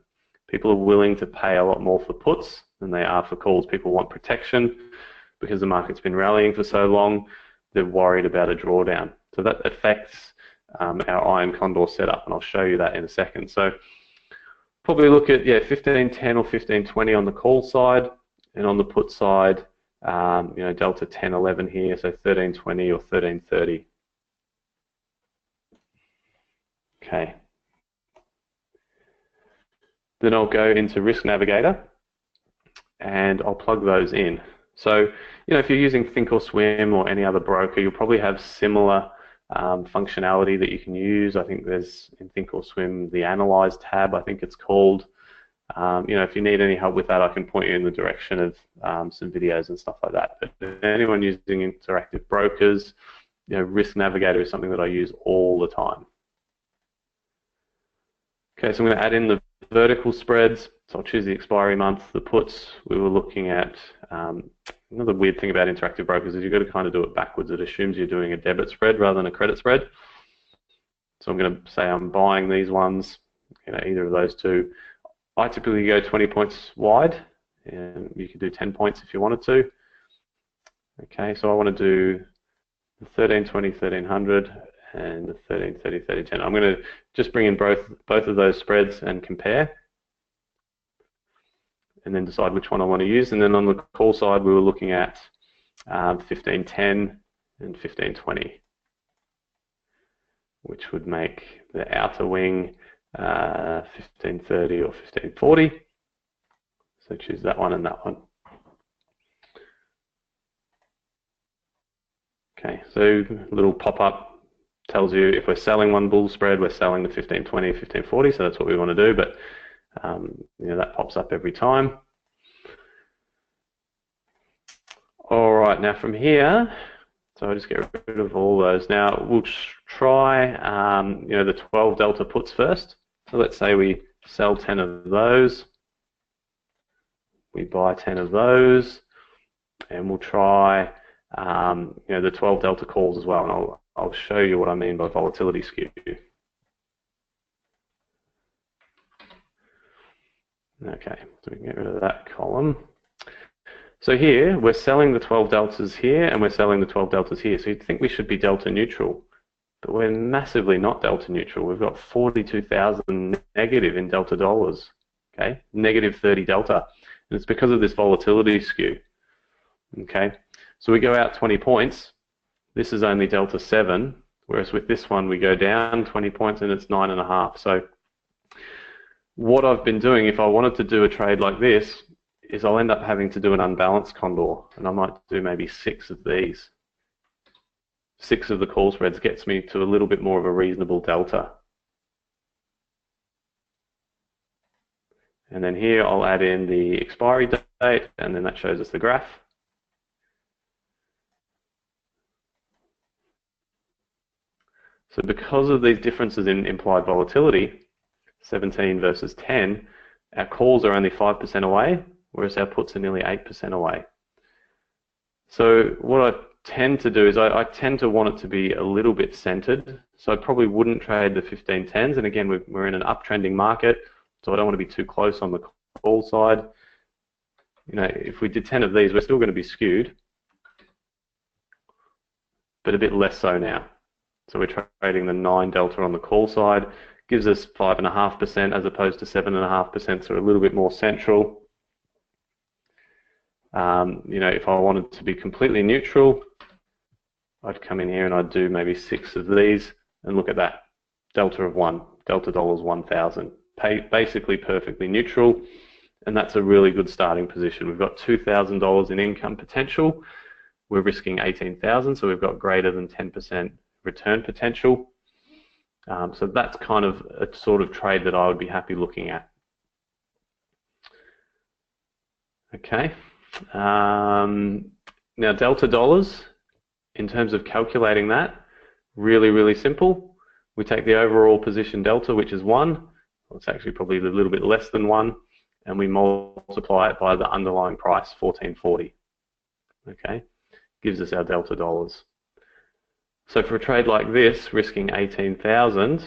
People are willing to pay a lot more for puts than they are for calls. People want protection because the market's been rallying for so long. They're worried about a drawdown. So that affects our Iron Condor setup, and I'll show you that in a second. So probably look at 1510 or 1520 on the call side, and on the put side, delta 1011 here, so 1320 or 1330. Okay. Then I'll go into Risk Navigator, and I'll plug those in. So, if you're using Thinkorswim or any other broker, you'll probably have similar functionality that you can use. I think there's in Thinkorswim the Analyze tab, I think it's called. If you need any help with that, I can point you in the direction of some videos and stuff like that. But anyone using Interactive Brokers, Risk Navigator is something that I use all the time. Okay, so I'm going to add in the vertical spreads. So I'll choose the expiry month. The puts, we were looking at, another weird thing about Interactive Brokers is you've got to kind of do it backwards. It assumes you're doing a debit spread rather than a credit spread. So I'm going to say I'm buying these ones, either of those two. I typically go 20 points wide, and you can do 10 points if you wanted to. Okay, so I want to do the 1320, 1300, and the 1330, 3010. I'm going to just bring in both of those spreads and compare, and then decide which one I want to use. And then on the call side, we were looking at 1510 and 1520, which would make the outer wing 1530 or 1540. So choose that one and that one. Okay, so little pop-up tells you if we're selling one bull spread, we're selling the 1520, 1540, so that's what we want to do, but that pops up every time. All right, now from here, so I'll just get rid of all those. Now we'll try the 12 delta puts first. So let's say we sell 10 of those, we buy 10 of those, and we'll try the 12 delta calls as well, and I'll show you what I mean by volatility skew. Okay, so we can get rid of that column. So here, we're selling the 12 deltas here, and we're selling the 12 deltas here. So you'd think we should be delta neutral. but we're massively not delta neutral. We've got 42,000 negative in delta dollars, okay? Negative 30 delta. And it's because of this volatility skew, okay? So we go out 20 points. This is only delta 7, whereas with this one we go down 20 points and it's 9.5. So what I've been doing, if I wanted to do a trade like this, is I'll end up having to do an unbalanced Condor, and I might do maybe 6 of these. 6 of the call spreads gets me to a little bit more of a reasonable delta. And then here I'll add in the expiry date, and then that shows us the graph. So because of these differences in implied volatility, 17 versus 10, our calls are only 5% away, whereas our puts are nearly 8% away. So what I tend to do is I tend to want it to be a little bit centered. So I probably wouldn't trade the 15-10s. And again, we're in an uptrending market, so I don't want to be too close on the call side. You know, if we did 10 of these, we're still going to be skewed, but a bit less so now. So we're trading the 9 delta on the call side, gives us 5.5% as opposed to 7.5%, so a little bit more central. You know, if I wanted to be completely neutral, I'd come in here and I'd do maybe 6 of these, and look at that, delta of 1, delta dollars 1,000, basically perfectly neutral, and that's a really good starting position. We've got $2,000 in income potential. We're risking 18,000, so we've got greater than 10% return potential. So that's kind of a sort of trade that I would be happy looking at. Okay. Now delta dollars, in terms of calculating that, really simple. We take the overall position delta, which is 1. Well, it's actually probably a little bit less than 1, and we multiply it by the underlying price, 1440. Okay, gives us our delta dollars. So for a trade like this, risking 18,000,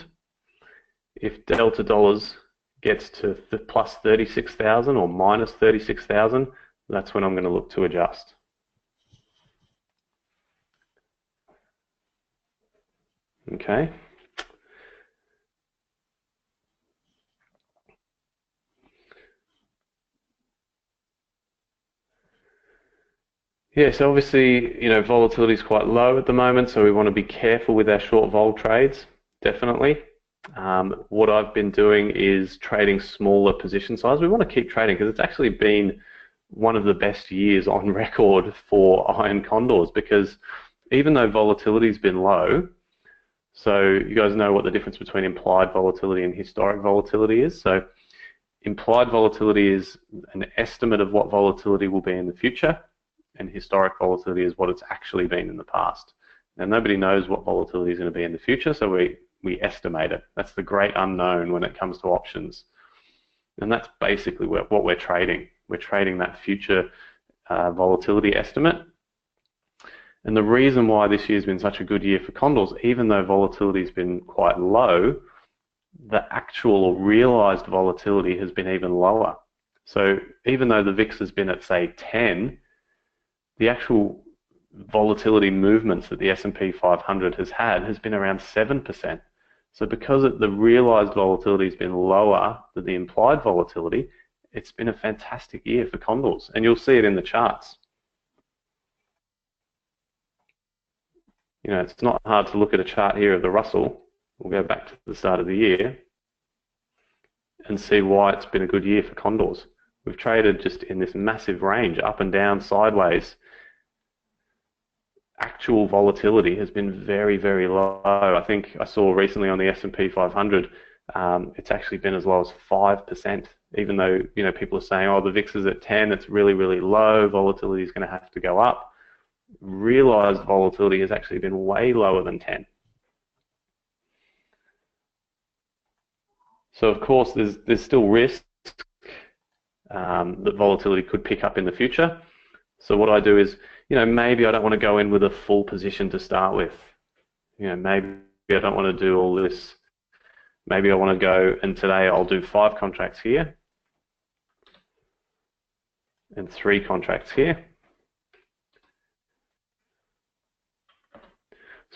if delta dollars gets to plus 36,000 or minus 36,000, that's when I'm going to look to adjust. Okay. Yeah, so obviously, you know, volatility is quite low at the moment, so we want to be careful with our short vol trades, definitely. What I've been doing is trading smaller position size. We want to keep trading because it's actually been one of the best years on record for iron condors, because even though volatility has been low, so you guys know what the difference between implied volatility and historic volatility is. So implied volatility is an estimate of what volatility will be in the future, and historic volatility is what it's actually been in the past. Now, nobody knows what volatility is going to be in the future, so we estimate it. That's the great unknown when it comes to options. And that's basically what we're trading. We're trading that future volatility estimate. And the reason why this year's been such a good year for condors, even though volatility has been quite low, the actual or realized volatility has been even lower. So even though the VIX has been at, say, 10, the actual volatility movements that the S&P 500 has been around 7%. So because the realized volatility has been lower than the implied volatility, it's been a fantastic year for condors, and you'll see it in the charts. You know, it's not hard to look at a chart here of the Russell. We'll go back to the start of the year and see why it's been a good year for condors. We've traded just in this massive range, up and down, sideways. Actual volatility has been very low. I think I saw recently on the S&P 500, it's actually been as low as 5%, even though, you know, people are saying, oh, the VIX is at 10, it's really low, volatility is going to have to go up. Realized volatility has actually been way lower than 10. So of course there's still risk that volatility could pick up in the future. So what I do is, you know, maybe I don't want to go in with a full position to start with. You know, maybe I don't want to do all this. Maybe I want to go, and today I'll do 5 contracts here and 3 contracts here.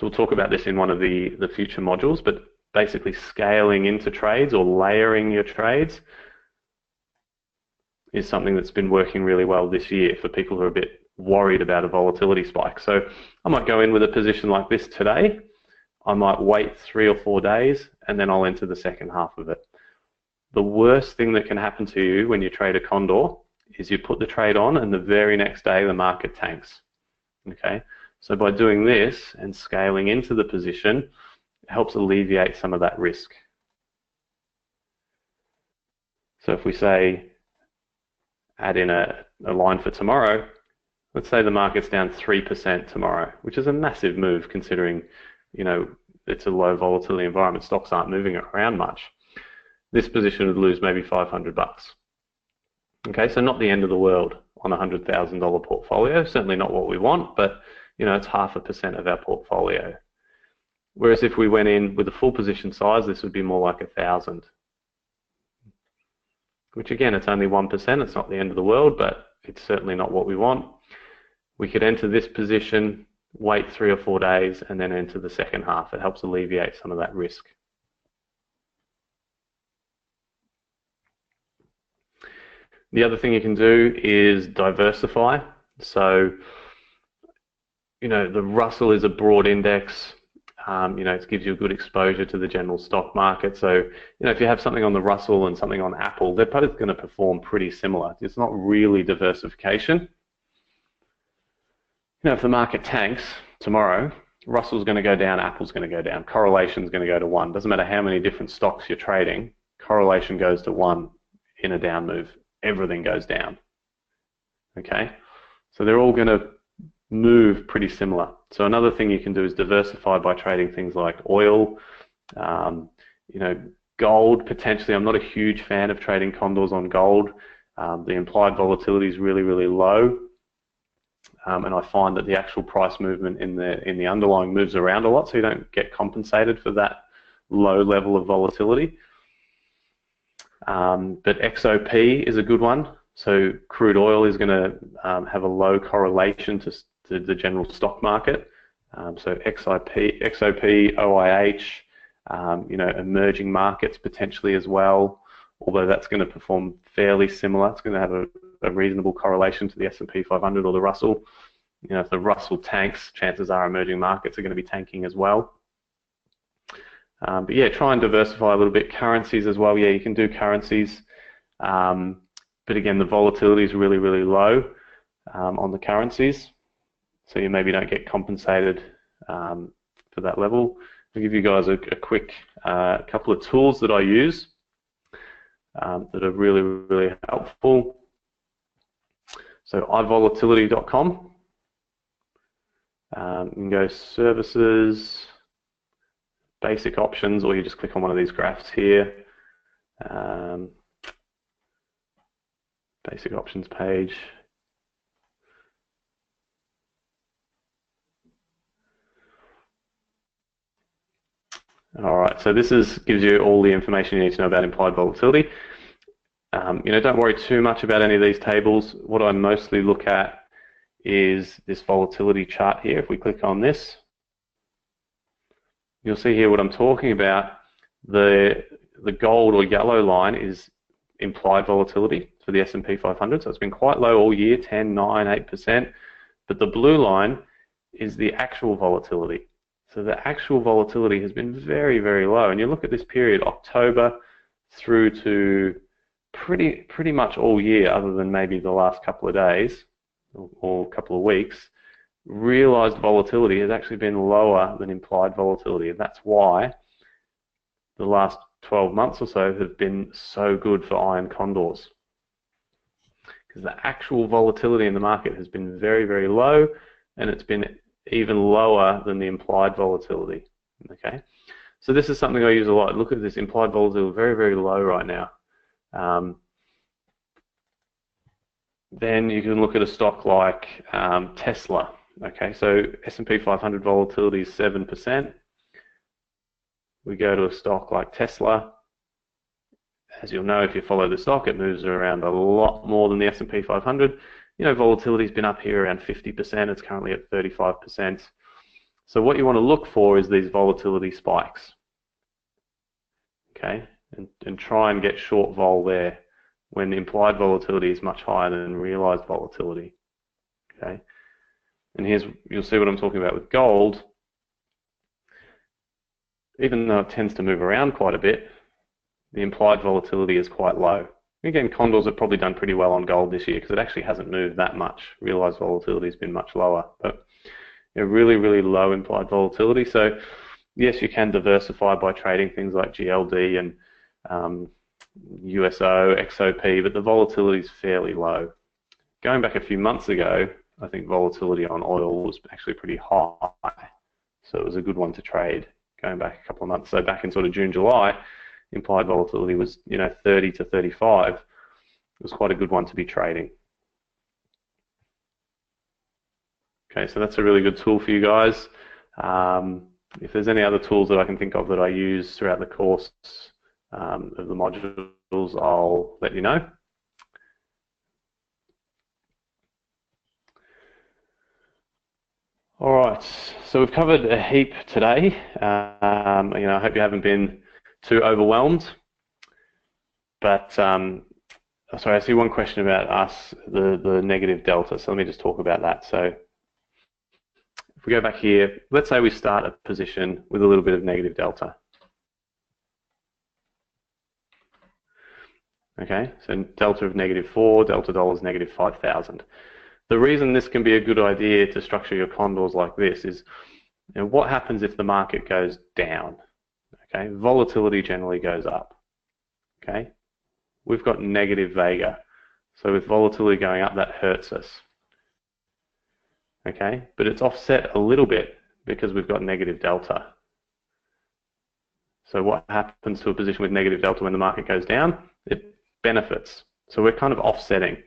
So we'll talk about this in one of the future modules, but basically scaling into trades or layering your trades is something that's been working really well this year for people who are a bit worried about a volatility spike. So I might go in with a position like this today. I might wait 3 or 4 days, and then I'll enter the second half of it. The worst thing that can happen to you when you trade a Condor is you put the trade on, and the very next day the market tanks. Okay, so by doing this and scaling into the position, it helps alleviate some of that risk. So if we say add in a line for tomorrow, let's say the market's down 3% tomorrow, which is a massive move considering, you know, it's a low volatility environment. Stocks aren't moving around much. This position would lose maybe $500. Okay, so not the end of the world on a $100,000 portfolio. Certainly not what we want, but you know, it's 0.5% of our portfolio. Whereas if we went in with a full position size, this would be more like 1,000. Which again, it's only 1%. It's not the end of the world, but it's certainly not what we want. We could enter this position, wait 3 or 4 days, and then enter the second half. It helps alleviate some of that risk. The other thing you can do is diversify. So, you know, the Russell is a broad index. You know, it gives you a good exposure to the general stock market. So, you know, if you have something on the Russell and something on Apple, they're both going to perform pretty similar. It's not really diversification. You know, if the market tanks tomorrow, Russell's going to go down, Apple's going to go down. Correlation's going to go to 1. Doesn't matter how many different stocks you're trading, correlation goes to 1 in a down move. Everything goes down. Okay, so they're all going to move pretty similar. So another thing you can do is diversify by trading things like oil, you know, gold potentially. I'm not a huge fan of trading condors on gold. The implied volatility is really, really low, and I find that the actual price movement in the underlying moves around a lot, so you don't get compensated for that low level of volatility. But XOP is a good one. So crude oil is going to have a low correlation to the general stock market. So XOP, OIH, you know, emerging markets potentially as well. Although that's going to perform fairly similar. It's going to have a reasonable correlation to the S&P 500 or the Russell. You know, if the Russell tanks, chances are emerging markets are going to be tanking as well. But yeah, try and diversify a little bit. Currencies as well. Yeah, you can do currencies. But again, the volatility is really, really low on the currencies. So you maybe don't get compensated for that level. I'll give you guys a quick couple of tools that I use that are really, really helpful. So iVolatility.com. You can go services, basic options, or you just click on one of these graphs here. Basic options page. All right, so this gives you all the information you need to know about implied volatility. You know, don't worry too much about any of these tables. What I mostly look at is this volatility chart here. If we click on this, you'll see here what I'm talking about. The gold or yellow line is implied volatility for the S&P 500. So it's been quite low all year, 10, 9, 8%. But the blue line is the actual volatility. So the actual volatility has been very, very low. And you look at this period, October through to pretty much all year, other than maybe the last couple of days or couple of weeks, realized volatility has actually been lower than implied volatility. And that's why the last 12 months or so have been so good for iron condors. Because the actual volatility in the market has been very, very low, and it's been even lower than the implied volatility. Okay, so this is something I use a lot. Look at this implied volatility, very, very low right now. Then you can look at a stock like Tesla. Okay, so S&P 500 volatility is 7%. We go to a stock like Tesla. As you'll know, if you follow the stock, it moves around a lot more than the S&P 500. You know, volatility's been up here around 50%. It's currently at 35%. So what you want to look for is these volatility spikes, okay, and try and get short vol there when implied volatility is much higher than realized volatility, okay. And you'll see what I'm talking about with gold. Even though it tends to move around quite a bit, the implied volatility is quite low. Again, Condors have probably done pretty well on gold this year because it actually hasn't moved that much. Realized volatility has been much lower, but really, really low implied volatility. So yes, you can diversify by trading things like GLD and USO, XOP, but the volatility is fairly low. Going back a few months ago, I think volatility on oil was actually pretty high, so it was a good one to trade going back a couple of months. So back in sort of June, July, implied volatility was 30 to 35. It was quite a good one to be trading. Okay, so that's a really good tool for you guys. If there's any other tools that I can think of that I use throughout the course of the modules, I'll let you know. All right, so we've covered a heap today. I hope you haven't been too overwhelmed. But sorry, I see one question about us, the negative delta. So let me just talk about that. So if we go back here, let's say we start a position with a little bit of negative delta. Okay, so delta of -4, delta dollars -5,000. The reason this can be a good idea to structure your condors like this is, what happens if the market goes down? Okay, volatility generally goes up. Okay, we've got negative vega, so with volatility going up, that hurts us. Okay, but it's offset a little bit because we've got negative delta. So what happens to a position with negative delta when the market goes down? It benefits. So we're kind of offsetting.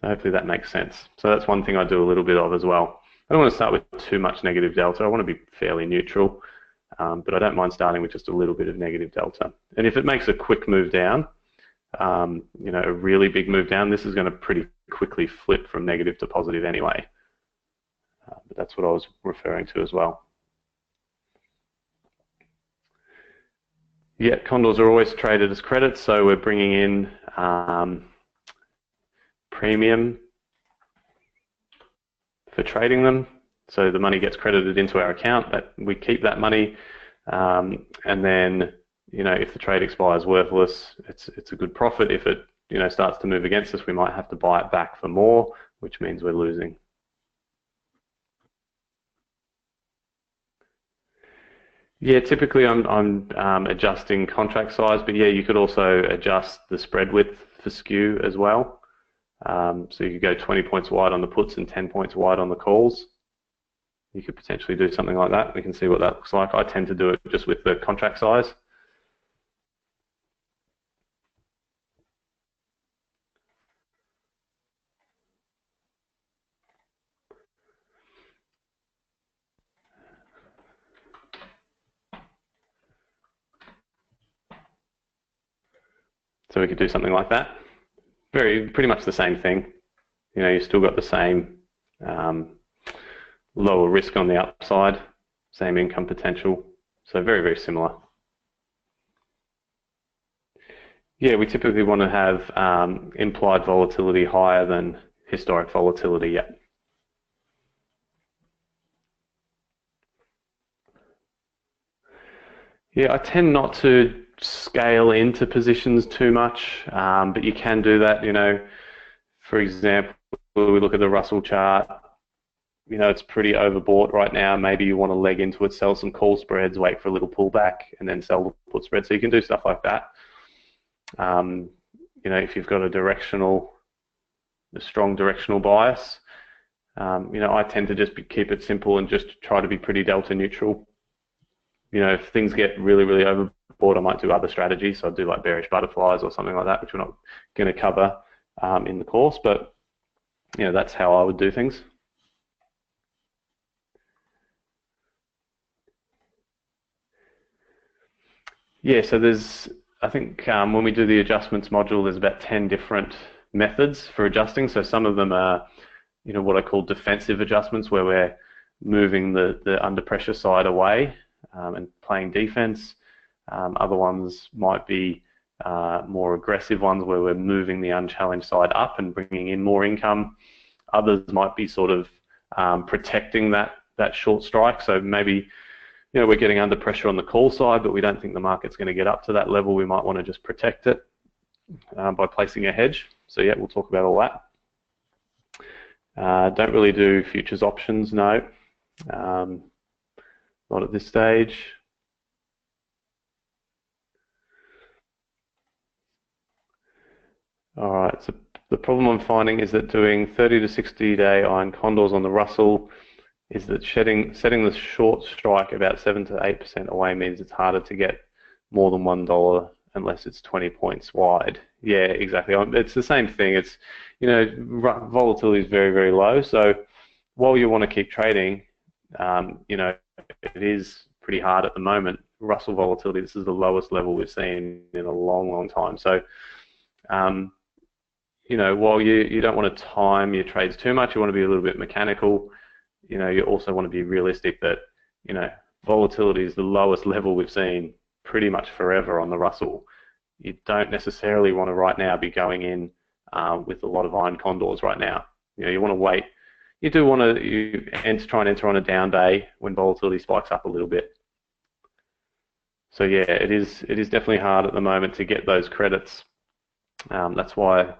So hopefully that makes sense. So that's one thing I do a little bit of as well. I don't want to start with too much negative delta. I want to be fairly neutral, but I don't mind starting with just a little bit of negative delta. And if it makes a quick move down, a really big move down, this is going to pretty quickly flip from negative to positive anyway. But that's what I was referring to as well. Yeah, condors are always traded as credits, so we're bringing in premium for trading them. So the money gets credited into our account, but we keep that money, and then if the trade expires worthless, it's a good profit. If it starts to move against us, we might have to buy it back for more, which means we're losing. Yeah, typically I'm adjusting contract size, but yeah, you could also adjust the spread width for skew as well. So you could go 20 points wide on the puts and 10 points wide on the calls. You could potentially do something like that. We can see what that looks like. I tend to do it just with the contract size. So we could do something like that. Pretty much the same thing. You've still got the same lower risk on the upside, same income potential. So very, very similar. Yeah, we typically want to have implied volatility higher than historic volatility. Yeah. Yeah, I tend not to scale into positions too much, but you can do that. For example, we look at the Russell chart. It's pretty overbought right now. Maybe you want to leg into it, sell some call spreads, wait for a little pullback, and then sell the put spread. So you can do stuff like that. If you've got a strong directional bias, I tend to just keep it simple and just try to be pretty delta neutral. If things get really, really overbought, I might do other strategies. So I'd do like bearish butterflies or something like that, which we're not going to cover in the course. But that's how I would do things. Yeah, so I think when we do the adjustments module, there's about 10 different methods for adjusting. So some of them are, what I call defensive adjustments, where we're moving the under pressure side away and playing defense. Other ones might be more aggressive ones where we're moving the unchallenged side up and bringing in more income. Others might be sort of protecting that short strike. So maybe we're getting under pressure on the call side, but we don't think the market's going to get up to that level. We might want to just protect it by placing a hedge. So yeah, we'll talk about all that. Don't really do futures options, no. Not at this stage. All right, so the problem I'm finding is that doing 30 to 60-day iron condors on the Russell is that setting the short strike about 7 to 8% away means it's harder to get more than $1 unless it's 20 points wide. Yeah, exactly. It's the same thing. It's, volatility is very, very low. So while you want to keep trading, it is pretty hard at the moment. Russell volatility, this is the lowest level we've seen in a long, long time. So, while you don't want to time your trades too much, you want to be a little bit mechanical. You also want to be realistic that, volatility is the lowest level we've seen pretty much forever on the Russell. You don't necessarily want to right now be going in with a lot of iron condors right now. You want to wait. You do want to try and enter on a down day when volatility spikes up a little bit. So yeah, it is definitely hard at the moment to get those credits. That's why,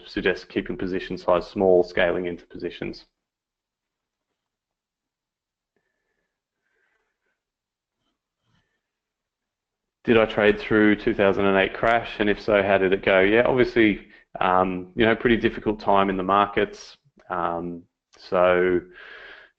suggest keeping position size small, scaling into positions. Did I trade through 2008 crash, and if so, how did it go? Yeah, obviously, pretty difficult time in the markets. So,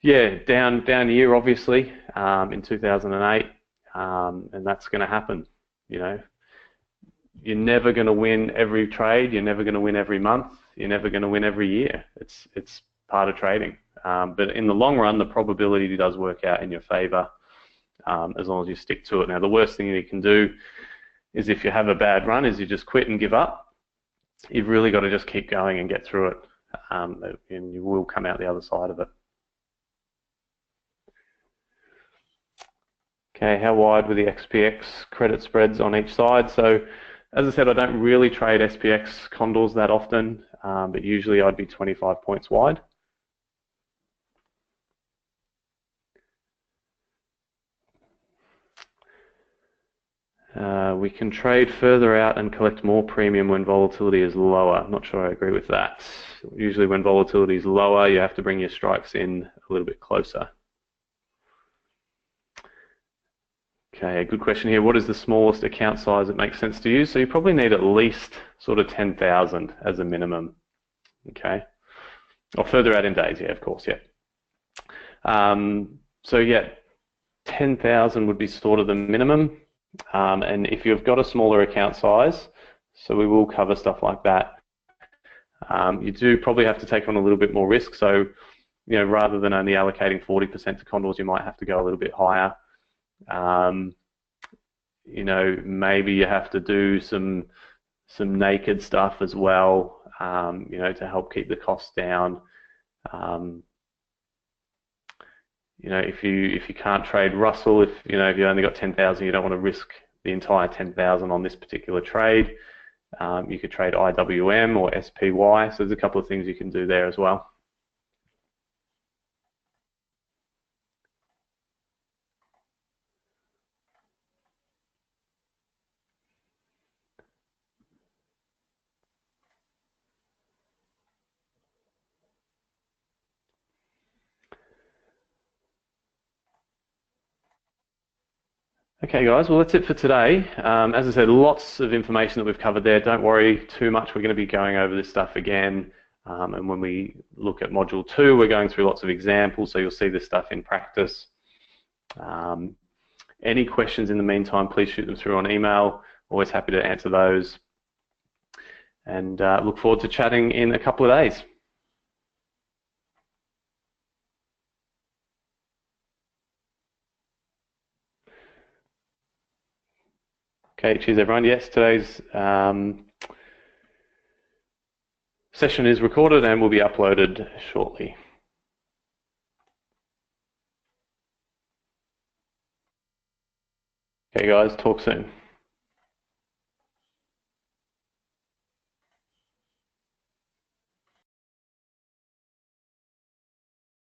yeah, down year obviously in 2008, and that's going to happen. You're never going to win every trade. You're never going to win every month. You're never going to win every year. It's part of trading. But in the long run, the probability does work out in your favor. As long as you stick to it. Now, the worst thing you can do is if you have a bad run is you just quit and give up. You've really got to just keep going and get through it, and you will come out the other side of it. Okay, how wide were the XPX credit spreads on each side? So, as I said, I don't really trade SPX condors that often, but usually I'd be 25 points wide. We can trade further out and collect more premium when volatility is lower. I'm not sure I agree with that. Usually when volatility is lower, you have to bring your strikes in a little bit closer. Okay, a good question here. What is the smallest account size that makes sense to use? So you probably need at least sort of 10,000 as a minimum. Okay, or further out in days, yeah, of course, yeah. So yeah, 10,000 would be sort of the minimum. And if you've got a smaller account size, so we will cover stuff like that, you do probably have to take on a little bit more risk. So, rather than only allocating 40% to condors, you might have to go a little bit higher. Maybe you have to do some naked stuff as well, to help keep the costs down. If you can't trade Russell, if you only got 10,000, you don't want to risk the entire 10,000 on this particular trade. You could trade IWM or SPY. So there's a couple of things you can do there as well. Okay guys, well that's it for today. As I said, lots of information that we've covered there. Don't worry too much, we're going to be going over this stuff again. And when we look at Module 2, we're going through lots of examples, so you'll see this stuff in practice. Any questions in the meantime, please shoot them through on email. Always happy to answer those. And look forward to chatting in a couple of days. Okay, cheers everyone. Yes, today's session is recorded and will be uploaded shortly. Okay, guys, talk soon.